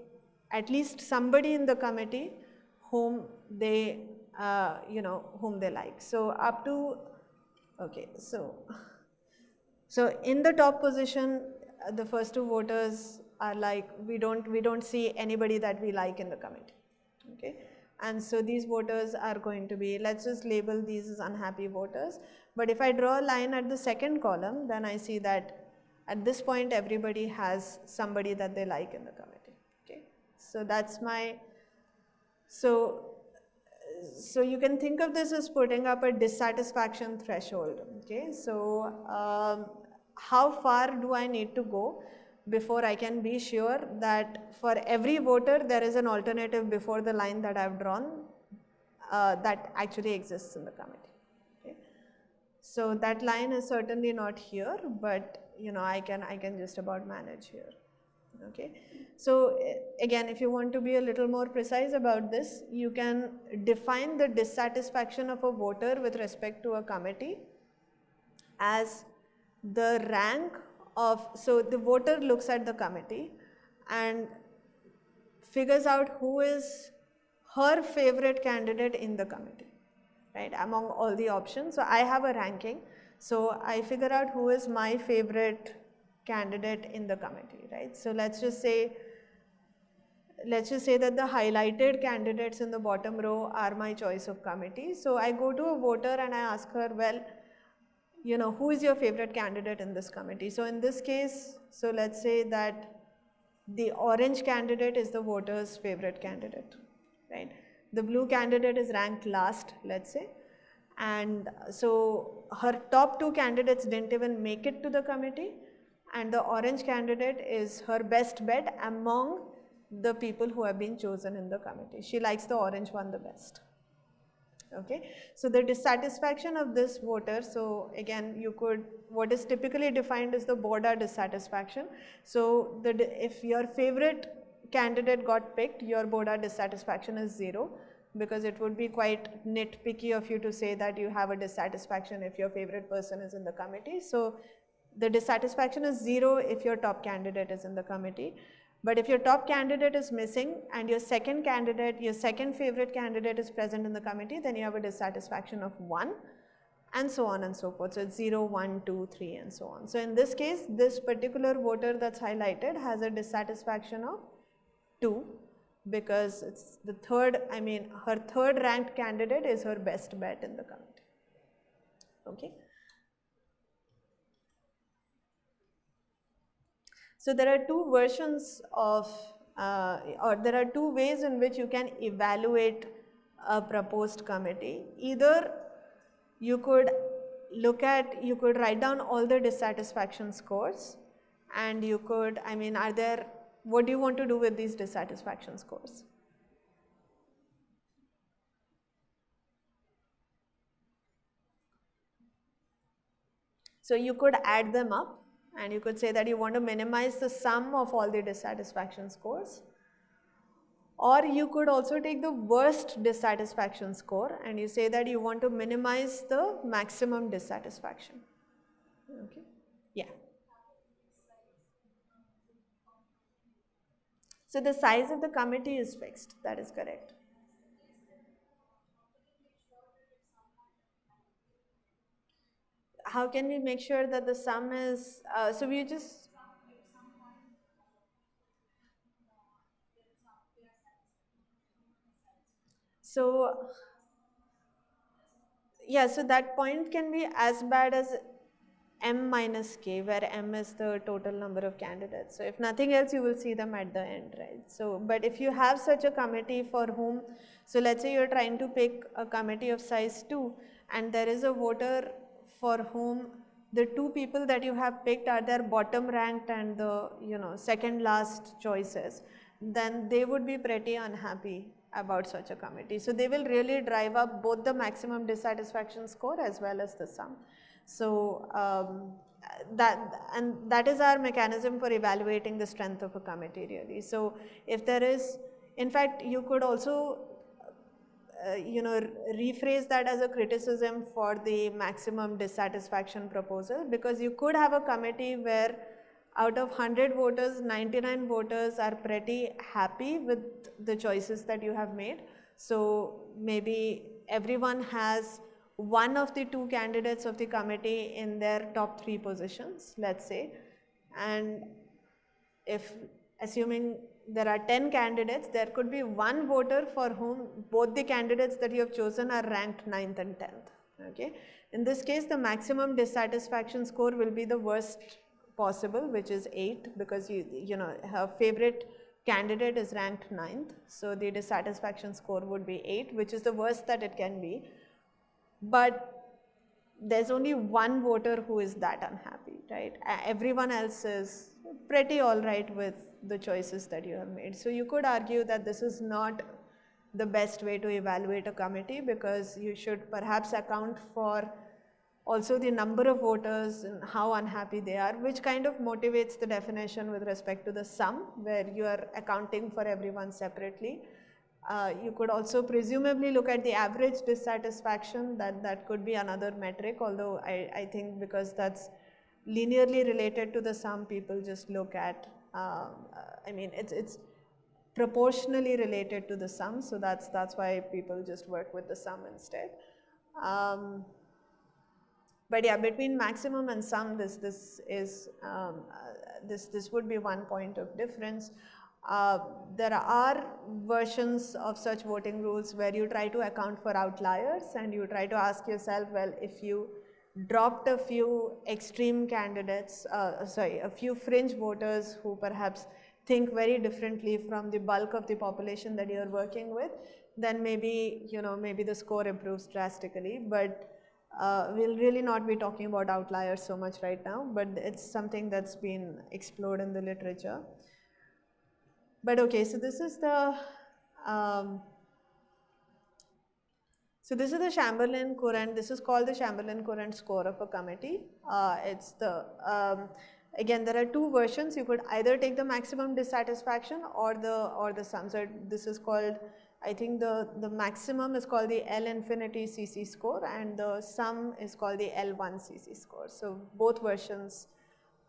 at least somebody in the committee whom they whom they like. So up to, okay, so in the top position, the first 2 voters are like, we don't see anybody that we like in the committee. Okay, and so these voters are going to be, let's just label these as unhappy voters. But if I draw a line at the second column, then I see that at this point everybody has somebody that they like in the committee. Okay, so that's my, so you can think of this as putting up a dissatisfaction threshold. Okay, so how far do I need to go before I can be sure that for every voter there is an alternative before the line that I've drawn that actually exists in the committee. Okay, so that line is certainly not here, but I can just about manage here. Okay, so again, if you want to be a little more precise about this, you can define the dissatisfaction of a voter with respect to a committee as the rank of, so the voter looks at the committee and figures out who is her favorite candidate in the committee, right, among all the options. So I have a ranking, so I figure out who is my favorite candidate in the committee, right? So let's just say that the highlighted candidates in the bottom row are my choice of committee. So I go to a voter and I ask her, well, who is your favorite candidate in this committee? So in this case, so let's say that the orange candidate is the voter's favorite candidate, right? The blue candidate is ranked last, let's say, and so her top two candidates didn't even make it to the committee, and the orange candidate is her best bet among the people who have been chosen in the committee. She likes the orange one the best. Okay, so the dissatisfaction of this voter, so again you could, what is typically defined as the border dissatisfaction. So if your favorite candidate got picked, your border dissatisfaction is 0, because it would be quite nitpicky of you to say that you have a dissatisfaction if your favorite person is in the committee. So the dissatisfaction is 0 if your top candidate is in the committee. But if your top candidate is missing and your second candidate, your second favorite candidate is present in the committee, then you have a dissatisfaction of 1, and so on and so forth. So it's 0, 1, 2, 3 and so on. So in this case, this particular voter that's highlighted has a dissatisfaction of 2, because it's the third, I mean her third ranked candidate is her best bet in the committee. Okay. So there are two versions of, or there are two ways in which you can evaluate a proposed committee. Either you could look at, you could write down all the dissatisfaction scores, and you could, I mean, are there, what do you want to do with these dissatisfaction scores? So you could add them up, and you could say that you want to minimize the sum of all the dissatisfaction scores. Or you could also take the worst dissatisfaction score and you say that you want to minimize the maximum dissatisfaction. Okay. Yeah. So the size of the committee is fixed, that is correct. How can we make sure that the sum is, so we just, so yeah, so that point can be as bad as m minus k, where m is the total number of candidates. So if nothing else, you will see them at the end, right? So, but if you have such a committee for whom, so let's say you're trying to pick a committee of size 2, and there is a voter for whom the two people that you have picked are their bottom ranked and the, you know, second last choices, then they would be pretty unhappy about such a committee. So they will really drive up both the maximum dissatisfaction score as well as the sum. So that is our mechanism for evaluating the strength of a committee, really. So if there is, in fact, you could also rephrase that as a criticism for the maximum dissatisfaction proposal, because you could have a committee where out of 100 voters, 99 voters are pretty happy with the choices that you have made. So maybe everyone has one of the two candidates of the committee in their top 3 positions, let's say, and if assuming there are 10 candidates, there could be one voter for whom both the candidates that you have chosen are ranked 9th and 10th. Okay. In this case, the maximum dissatisfaction score will be the worst possible, which is 8, because her favorite candidate is ranked 9th. So the dissatisfaction score would be 8, which is the worst that it can be. But there's only one voter who is that unhappy, right? Everyone else is pretty all right with the choices that you have made. So you could argue that this is not the best way to evaluate a committee, because you should perhaps account for also the number of voters and how unhappy they are, which kind of motivates the definition with respect to the sum, where you are accounting for everyone separately. You could also presumably look at the average dissatisfaction, that could be another metric, although I think because that's linearly related to the sum, people just look at, it's proportionally related to the sum, so that's why people just work with the sum instead. But yeah, between maximum and sum, this would be one point of difference. There are versions of such voting rules where you try to account for outliers, and you try to ask yourself, well, if you dropped a few extreme candidates, a few fringe voters who perhaps think very differently from the bulk of the population that you're working with, then maybe, maybe the score improves drastically. But we'll really not be talking about outliers so much right now, but it's something that's been explored in the literature. But okay, so this is the Chamberlain-Courant. This is called the Chamberlain-Courant score of a committee. It's the again, there are two versions. You could either take the maximum dissatisfaction or the sum. So this is called, I think the maximum is called the L infinity CC score, and the sum is called the L1 CC score. So both versions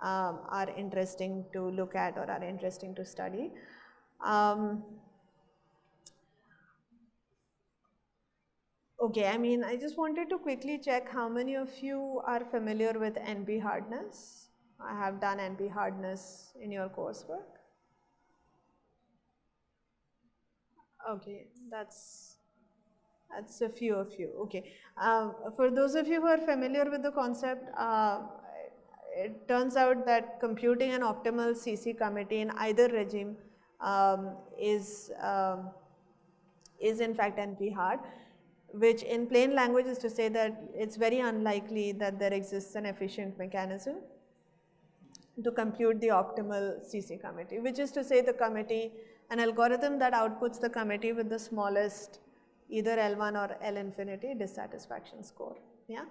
are interesting to look at or are interesting to study. Okay, I mean, I just wanted to quickly check how many of you are familiar with NP hardness. I have done NP hardness in your coursework. Okay, that's a few of you. Okay, for those of you who are familiar with the concept, it turns out that computing an optimal CC committee in either regime is in fact NP hard, which in plain language is to say that it's very unlikely that there exists an efficient mechanism to compute the optimal CC committee, which is to say the committee, an algorithm that outputs the committee with the smallest either L1 or L infinity dissatisfaction score. Yeah.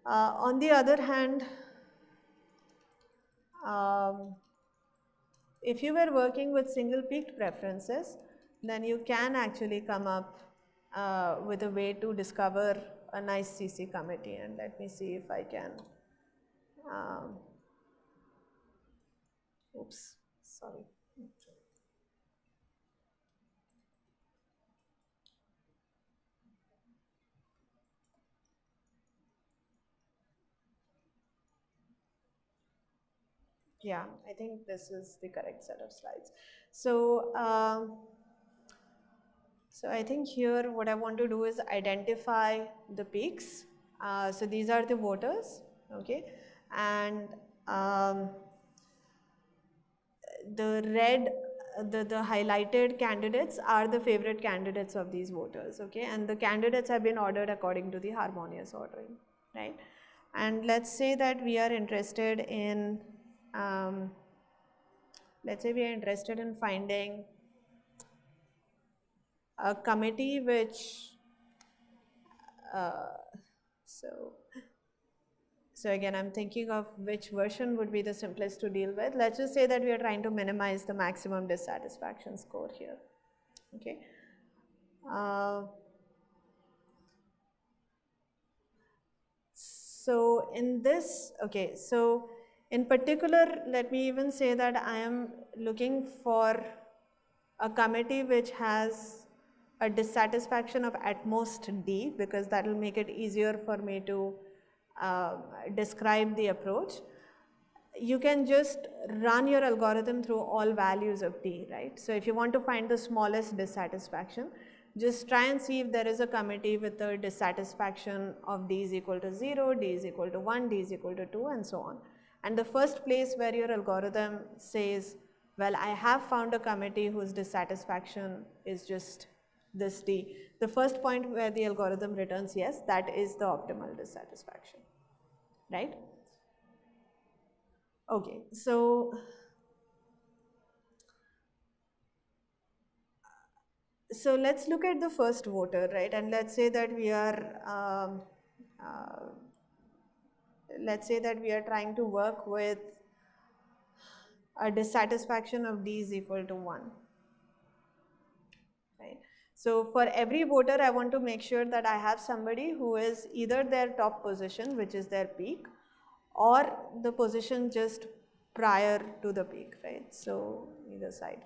On the other hand, if you were working with single peaked preferences, then you can actually come up with a way to discover a nice CC committee. And let me see if I can, oops, sorry. Yeah, I think this is the correct set of slides. So, so I think here what I want to do is identify the peaks. So these are the voters, okay, and the red, the highlighted candidates are the favorite candidates of these voters, okay, and the candidates have been ordered according to the harmonious ordering, right? And let's say that we are interested in, let's say we are interested in finding a committee which, so again, I'm thinking of which version would be the simplest to deal with. Let's just say that we are trying to minimize the maximum dissatisfaction score here, okay. So in this, okay, so in particular, let me even say that I am looking for a committee which has a dissatisfaction of at most D, because that will make it easier for me to describe the approach. You can just run your algorithm through all values of D, right? So if you want to find the smallest dissatisfaction, just try and see if there is a committee with a dissatisfaction of D is equal to 0, D is equal to 1, D is equal to 2, and so on. And the first place where your algorithm says, well, I have found a committee whose dissatisfaction is just this D, the first point where the algorithm returns yes, that is the optimal dissatisfaction, right? Okay, so let's look at the first voter, right? And let's say that we are trying to work with a dissatisfaction of D is equal to 1, right? So for every voter, I want to make sure that I have somebody who is either their top position, which is their peak, or the position just prior to the peak, right? So either side,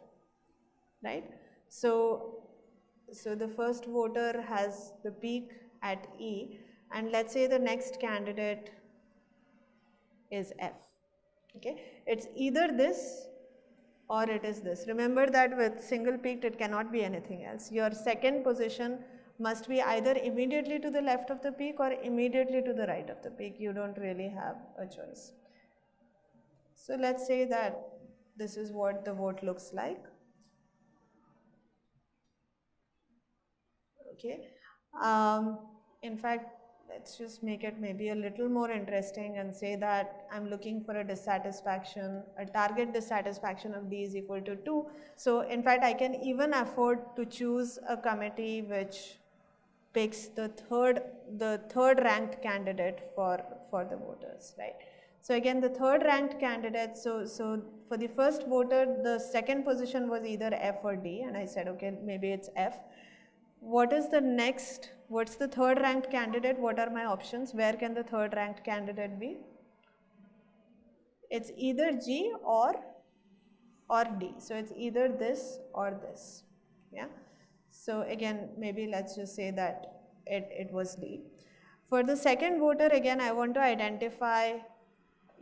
right? So the first voter has the peak at E, and let's say the next candidate is F, okay? It's either this or it is this. Remember that with single peaked it cannot be anything else. Your second position must be either immediately to the left of the peak or immediately to the right of the peak. You don't really have a choice. So let's say that this is what the vote looks like. Okay. In fact, let's just make it maybe a little more interesting and say that I'm looking for a target dissatisfaction of D is equal to 2. So in fact, I can even afford to choose a committee which picks the third ranked candidate for the voters, right? So again, the third ranked candidate, so for the first voter, the second position was either F or D, and I said, okay, maybe it's F. What's the third ranked candidate? What are my options? Where can the third ranked candidate be? It's either G or D. So it's either this or this. Yeah. So again, maybe let's just say that it was D. For the second voter, again, I want to identify,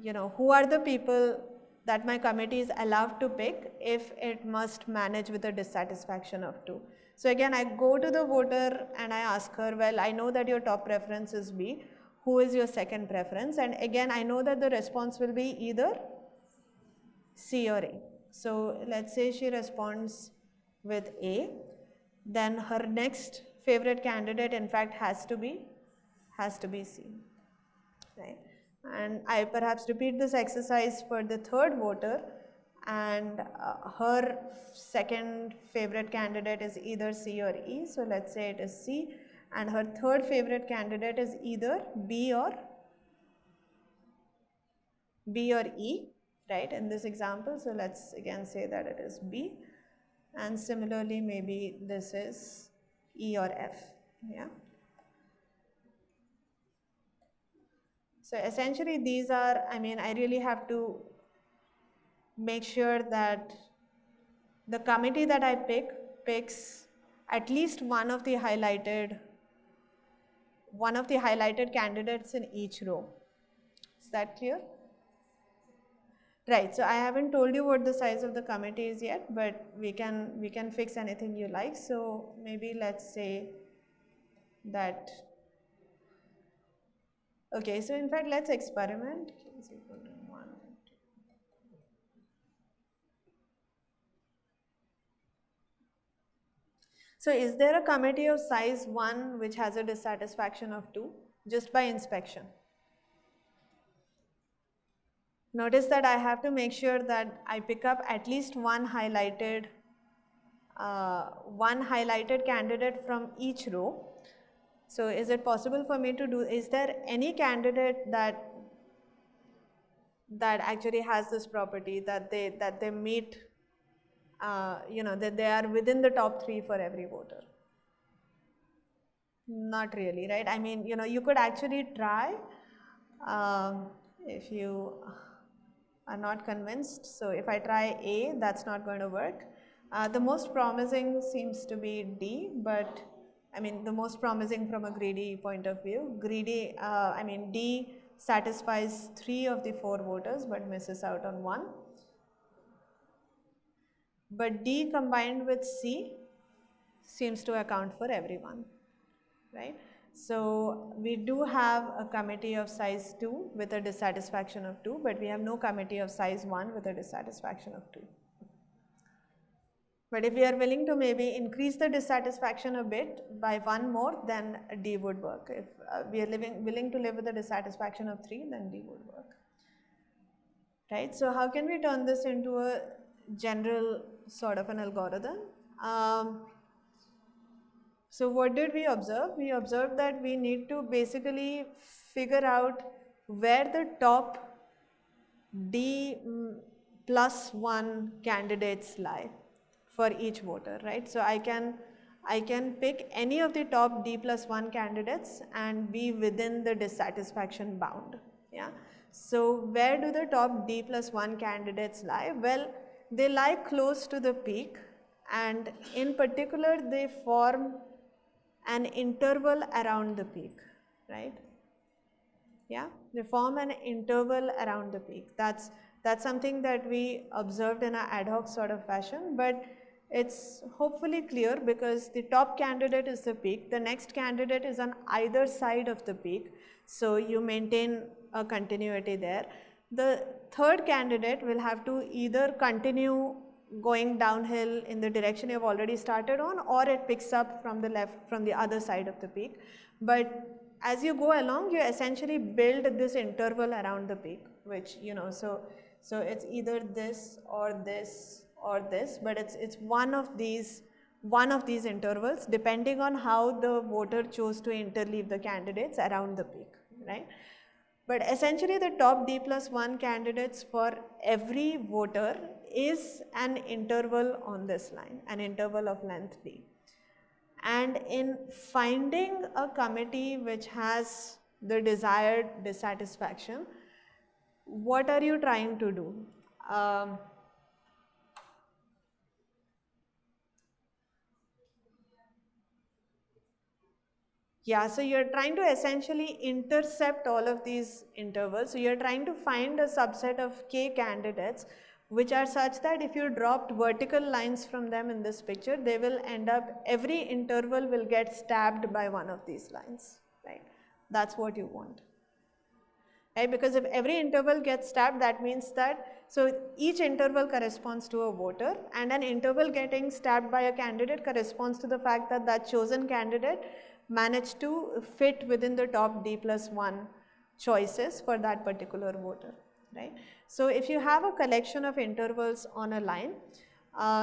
who are the people that my committee is allowed to pick if it must manage with a dissatisfaction of 2. So again, I go to the voter and I ask her, well, I know that your top preference is B. Who is your second preference? And again, I know that the response will be either C or A. So let's say she responds with A, then her next favorite candidate in fact has to be C, right? And I perhaps repeat this exercise for the third voter, and her second favorite candidate is either C or E. So let's say it is C, and her third favorite candidate is either B or E, right, in this example. So let's again say that it is B, and similarly maybe this is E or F. Yeah. So essentially these are, I really have to make sure that the committee that I picks at least one of the highlighted candidates in each row. Is that clear? Right. So I haven't told you what the size of the committee is yet, but we can fix anything you like. So maybe let's say that. Okay. So in fact, let's experiment. So is there a committee of size 1 which has a dissatisfaction of 2 just by inspection? Notice that I have to make sure that I pick up at least one highlighted candidate from each row. So is it possible for me to do, is there any candidate that actually has this property that they meet, that they are within the top 3 for every voter? Not really, right? You could actually try if you are not convinced. So if I try A, that's not going to work. The most promising seems to be D, but the most promising from a greedy point of view. D satisfies 3 of the 4 voters but misses out on 1. But D combined with C seems to account for everyone, right? So we do have a committee of size 2 with a dissatisfaction of 2, but we have no committee of size 1 with a dissatisfaction of 2. But if we are willing to maybe increase the dissatisfaction a bit by 1 more, then D would work. If we are willing to live with a dissatisfaction of 3, then D would work. Right? So how can we turn this into a general sort of an algorithm? So what did we observe? We observed that we need to basically figure out where the top D plus 1 candidates lie for each voter, right? So I can pick any of the top D plus 1 candidates and be within the dissatisfaction bound. Yeah. So where do the top D plus 1 candidates lie? Well, they lie close to the peak, and in particular they form an interval around the peak, right? Yeah, they form an interval around the peak. That's something that we observed in an ad hoc sort of fashion, but it's hopefully clear because the top candidate is the peak, the next candidate is on either side of the peak, so you maintain a continuity there. the third candidate will have to either continue going downhill in the direction you have already started on, or it picks up from the other side of the peak. But as you go along, you essentially build this interval around the peak, which, you know, so it's either this or this or this, but it's one of these intervals, depending on how the voter chose to interleave the candidates around the peak, right? But essentially the top D+1 candidates for every voter is an interval on this line, an interval of length D. And in finding a committee which has the desired dissatisfaction, what are you trying to do? Yeah, so you're trying to essentially intercept all of these intervals. So you're trying to find a subset of k candidates which are such that if you dropped vertical lines from them in this picture, they will end up, every interval will get stabbed by one of these lines, right? That's what you want. Right? Because if every interval gets stabbed, that means that, so each interval corresponds to a voter, and an interval getting stabbed by a candidate corresponds to the fact that that chosen candidate managed to fit within the top D+1 choices for that particular voter, right? So if you have a collection of intervals on a line,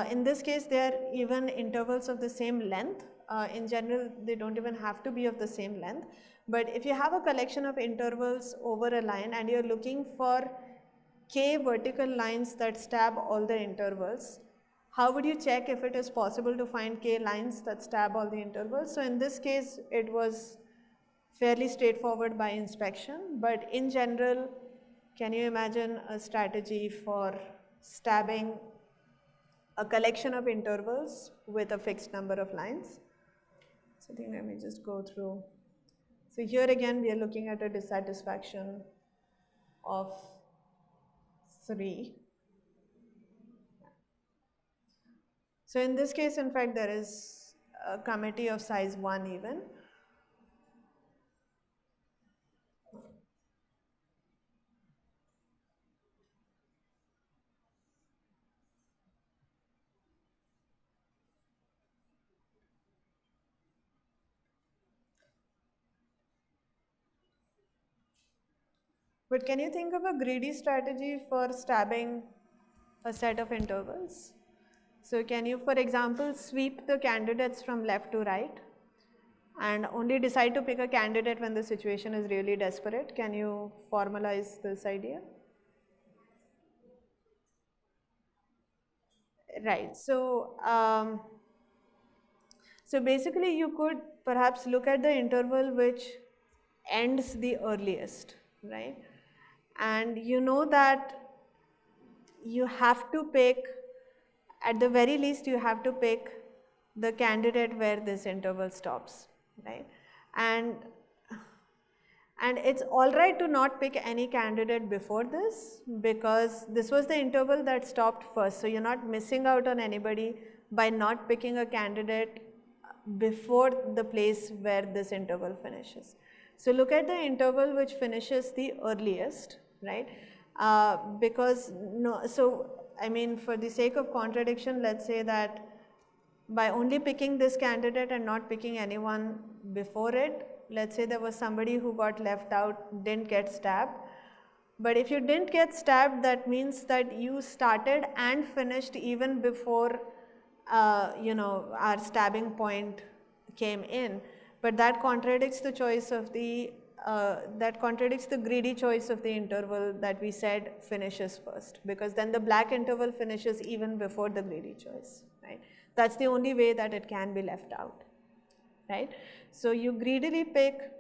in this case they are even intervals of the same length. In general, they don't even have to be of the same length. But if you have a collection of intervals over a line and you're looking for k vertical lines that stab all the intervals, how would you check if it is possible to find k lines that stab all the intervals? So in this case, it was fairly straightforward by inspection, but in general, can you imagine a strategy for stabbing a collection of intervals with a fixed number of lines? So I think let me just go through. So here again, we are looking at a dissatisfaction of 3. So in this case, in fact, there is a committee of size 1 even. But can you think of a greedy strategy for stabbing a set of intervals? So can you, for example, sweep the candidates from left to right and only decide to pick a candidate when the situation is really desperate? Can you formalize this idea? Right. So basically you could perhaps look at the interval which ends the earliest, right? And you know that you have to pick, at the very least you have to pick the candidate where this interval stops, right? And it's all right to not pick any candidate before this, because this was the interval that stopped first. So you're not missing out on anybody by not picking a candidate before the place where this interval finishes. So look at the interval which finishes the earliest, right? Because no, so I mean, for the sake of contradiction, let's say that by only picking this candidate and not picking anyone before it, let's say there was somebody who got left out, didn't get stabbed. But if you didn't get stabbed, that means that you started and finished even before you know, our stabbing point came in. But that contradicts the choice of the that contradicts the greedy choice of the interval that we said finishes first, because then the black interval finishes even before the greedy choice, right? That's the only way that it can be left out, right? So you greedily pick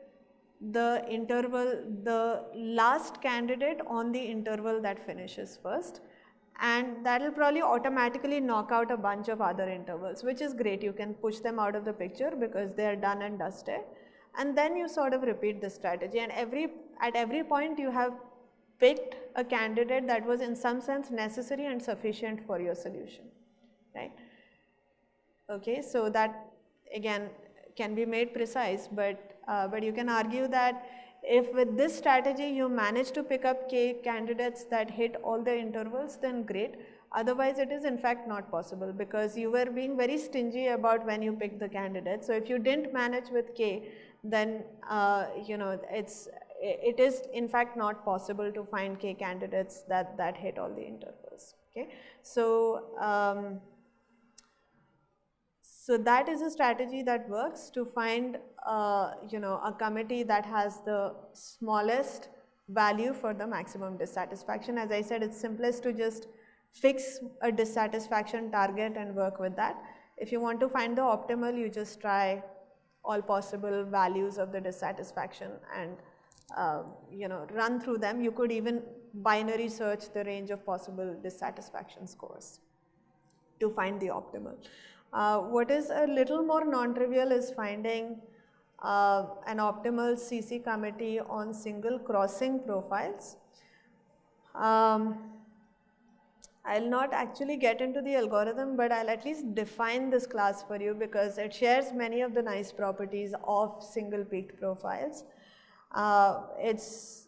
the interval, the last candidate on the interval that finishes first, and that will probably automatically knock out a bunch of other intervals, which is great. You can push them out of the picture because they are done and dusted, and then you sort of repeat the strategy, and at every point you have picked a candidate that was in some sense necessary and sufficient for your solution, right? Okay, so that again can be made precise, but you can argue that If with this strategy you manage to pick up k candidates that hit all the intervals, then great. Otherwise, it is in fact not possible, because you were being very stingy about when you pick the candidates. So if you didn't manage with k, then you know, it is in fact not possible to find k candidates that hit all the intervals. Okay, so so that is a strategy that works to find you know, a committee that has the smallest value for the maximum dissatisfaction. As I said, it's simplest to just fix a dissatisfaction target and work with that. If you want to find the optimal, you just try all possible values of the dissatisfaction and you know, run through them. You could even binary search the range of possible dissatisfaction scores to find the optimal. What is a little more non-trivial is finding an optimal CC committee on single crossing profiles. I'll not actually get into the algorithm, but I'll at least define this class for you, because it shares many of the nice properties of single peaked profiles. It's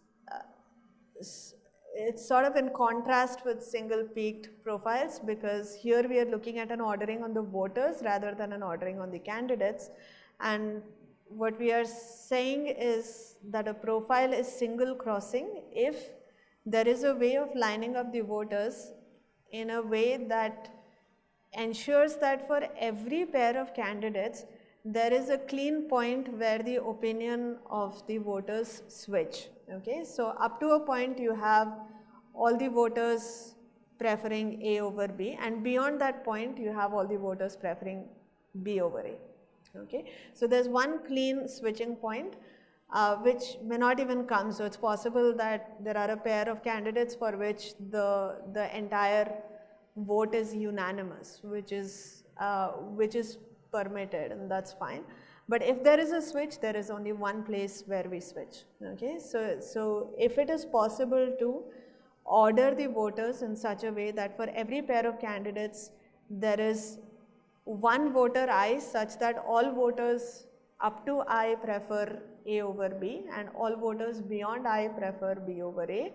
sort of in contrast with single peaked profiles, because here we are looking at an ordering on the voters rather than an ordering on the candidates. And what we are saying is that a profile is single crossing if there is a way of lining up the voters in a way that ensures that for every pair of candidates, there is a clean point where the opinion of the voters switch. Okay, so up to a point you have all the voters preferring A over B, and beyond that point you have all the voters preferring B over A. Okay, so there's one clean switching point which may not even come. So it's possible that there are a pair of candidates for which the entire vote is unanimous, which is permitted, and that's fine. But if there is a switch, there is only one place where we switch. Okay, so if it is possible to order the voters in such a way that for every pair of candidates there is one voter I, such that all voters up to I prefer A over B and all voters beyond I prefer B over A,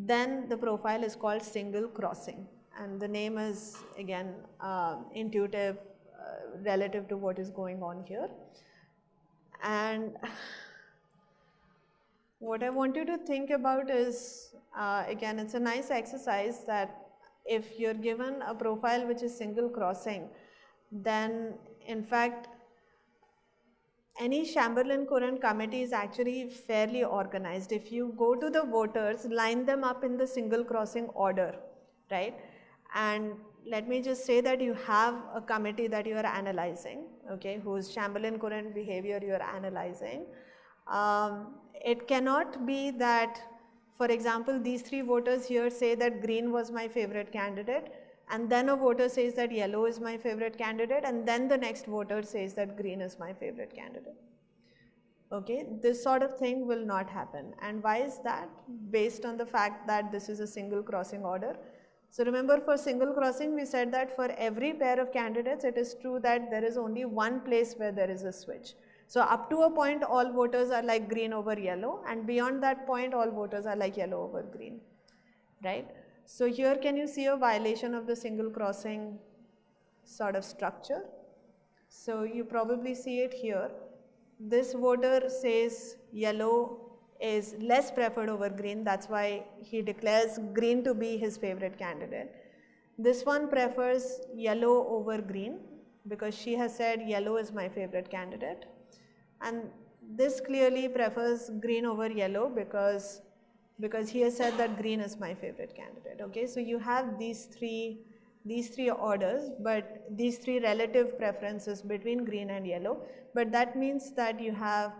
then the profile is called single crossing, and the name is again intuitive relative to what is going on here. And what I want you to think about is, again, it's a nice exercise that if you're given a profile which is single crossing, then in fact any Chamberlain-Courant committee is actually fairly organized. If you go to the voters, line them up in the single crossing order, right? And let me just say that you have a committee that you are analyzing, okay, whose Chamberlain-Courant behavior you are analyzing. It cannot be that, for example, these three voters here say that green was my favorite candidate, and then a voter says that yellow is my favorite candidate, and then the next voter says that green is my favorite candidate. Okay, this sort of thing will not happen. And why is that? Based on the fact that this is a single crossing order. So remember, for single crossing we said that for every pair of candidates it is true that there is only one place where there is a switch. So up to a point all voters are like green over yellow, and beyond that point all voters are like yellow over green, right? So here can you see a violation of the single crossing sort of structure? So you probably see it here. This voter says yellow is less preferred over green, that's why he declares green to be his favorite candidate. This one prefers yellow over green because she has said yellow is my favorite candidate. And this clearly prefers green over yellow because he has said that green is my favorite candidate. Okay, so you have these three orders, but these three relative preferences between green and yellow, but that means that you have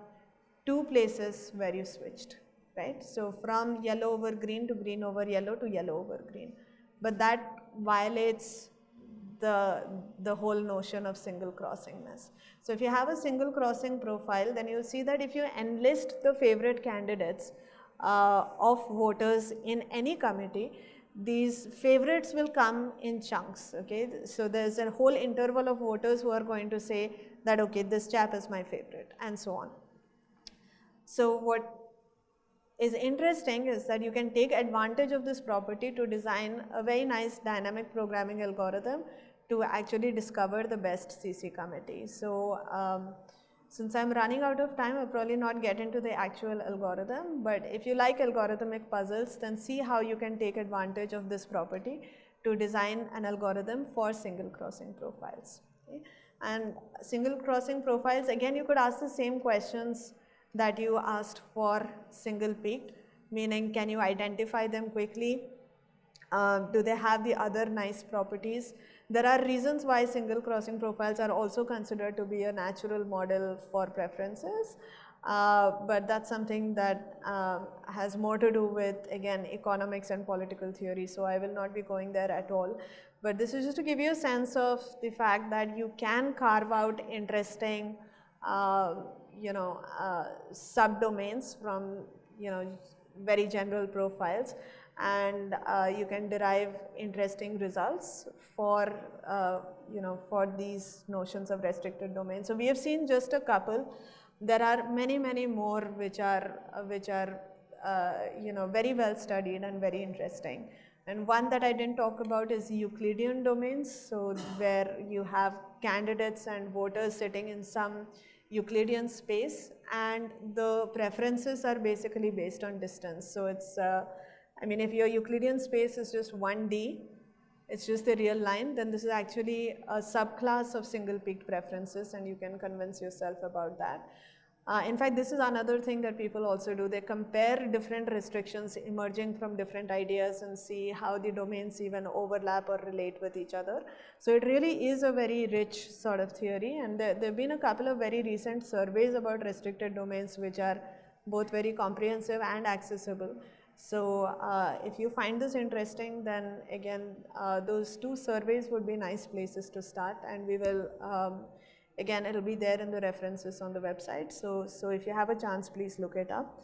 two places where you switched, right? So from yellow over green to green over yellow to yellow over green, but that violates the whole notion of single crossingness. So if you have a single crossing profile, then you'll see that if you enlist the favorite candidates of voters in any committee, these favorites will come in chunks. Okay, so there's a whole interval of voters who are going to say that okay, this chap is my favorite, and so on. So what is interesting is that you can take advantage of this property to design a very nice dynamic programming algorithm to actually discover the best CC committee. So since I'm running out of time, I'll probably not get into the actual algorithm, but if you like algorithmic puzzles, then see how you can take advantage of this property to design an algorithm for single crossing profiles. Okay? And single crossing profiles, again, you could ask the same questions that you asked for single peaked, meaning can you identify them quickly? Do they have the other nice properties? There are reasons why single crossing profiles are also considered to be a natural model for preferences, but that's something that has more to do with, again, economics and political theory, so I will not be going there at all. But this is just to give you a sense of the fact that you can carve out interesting subdomains from very general profiles, and you can derive interesting results for for these notions of restricted domains. So we have seen just a couple. There are many more which are very well studied and very interesting. And one that I didn't talk about is Euclidean domains. So where you have candidates and voters sitting in some Euclidean space, and the preferences are basically based on distance. So it's I mean, if your Euclidean space is just 1D, it's just the real line, then this is actually a subclass of single peaked preferences, and you can convince yourself about that. In fact, this is another thing that people also do. They compare different restrictions emerging from different ideas and see how the domains even overlap or relate with each other. So it really is a very rich sort of theory, and there have been a couple of very recent surveys about restricted domains which are both very comprehensive and accessible. So if you find this interesting, then again, those two surveys would be nice places to start, and we will again, it will be there in the references on the website. So if you have a chance, please look it up.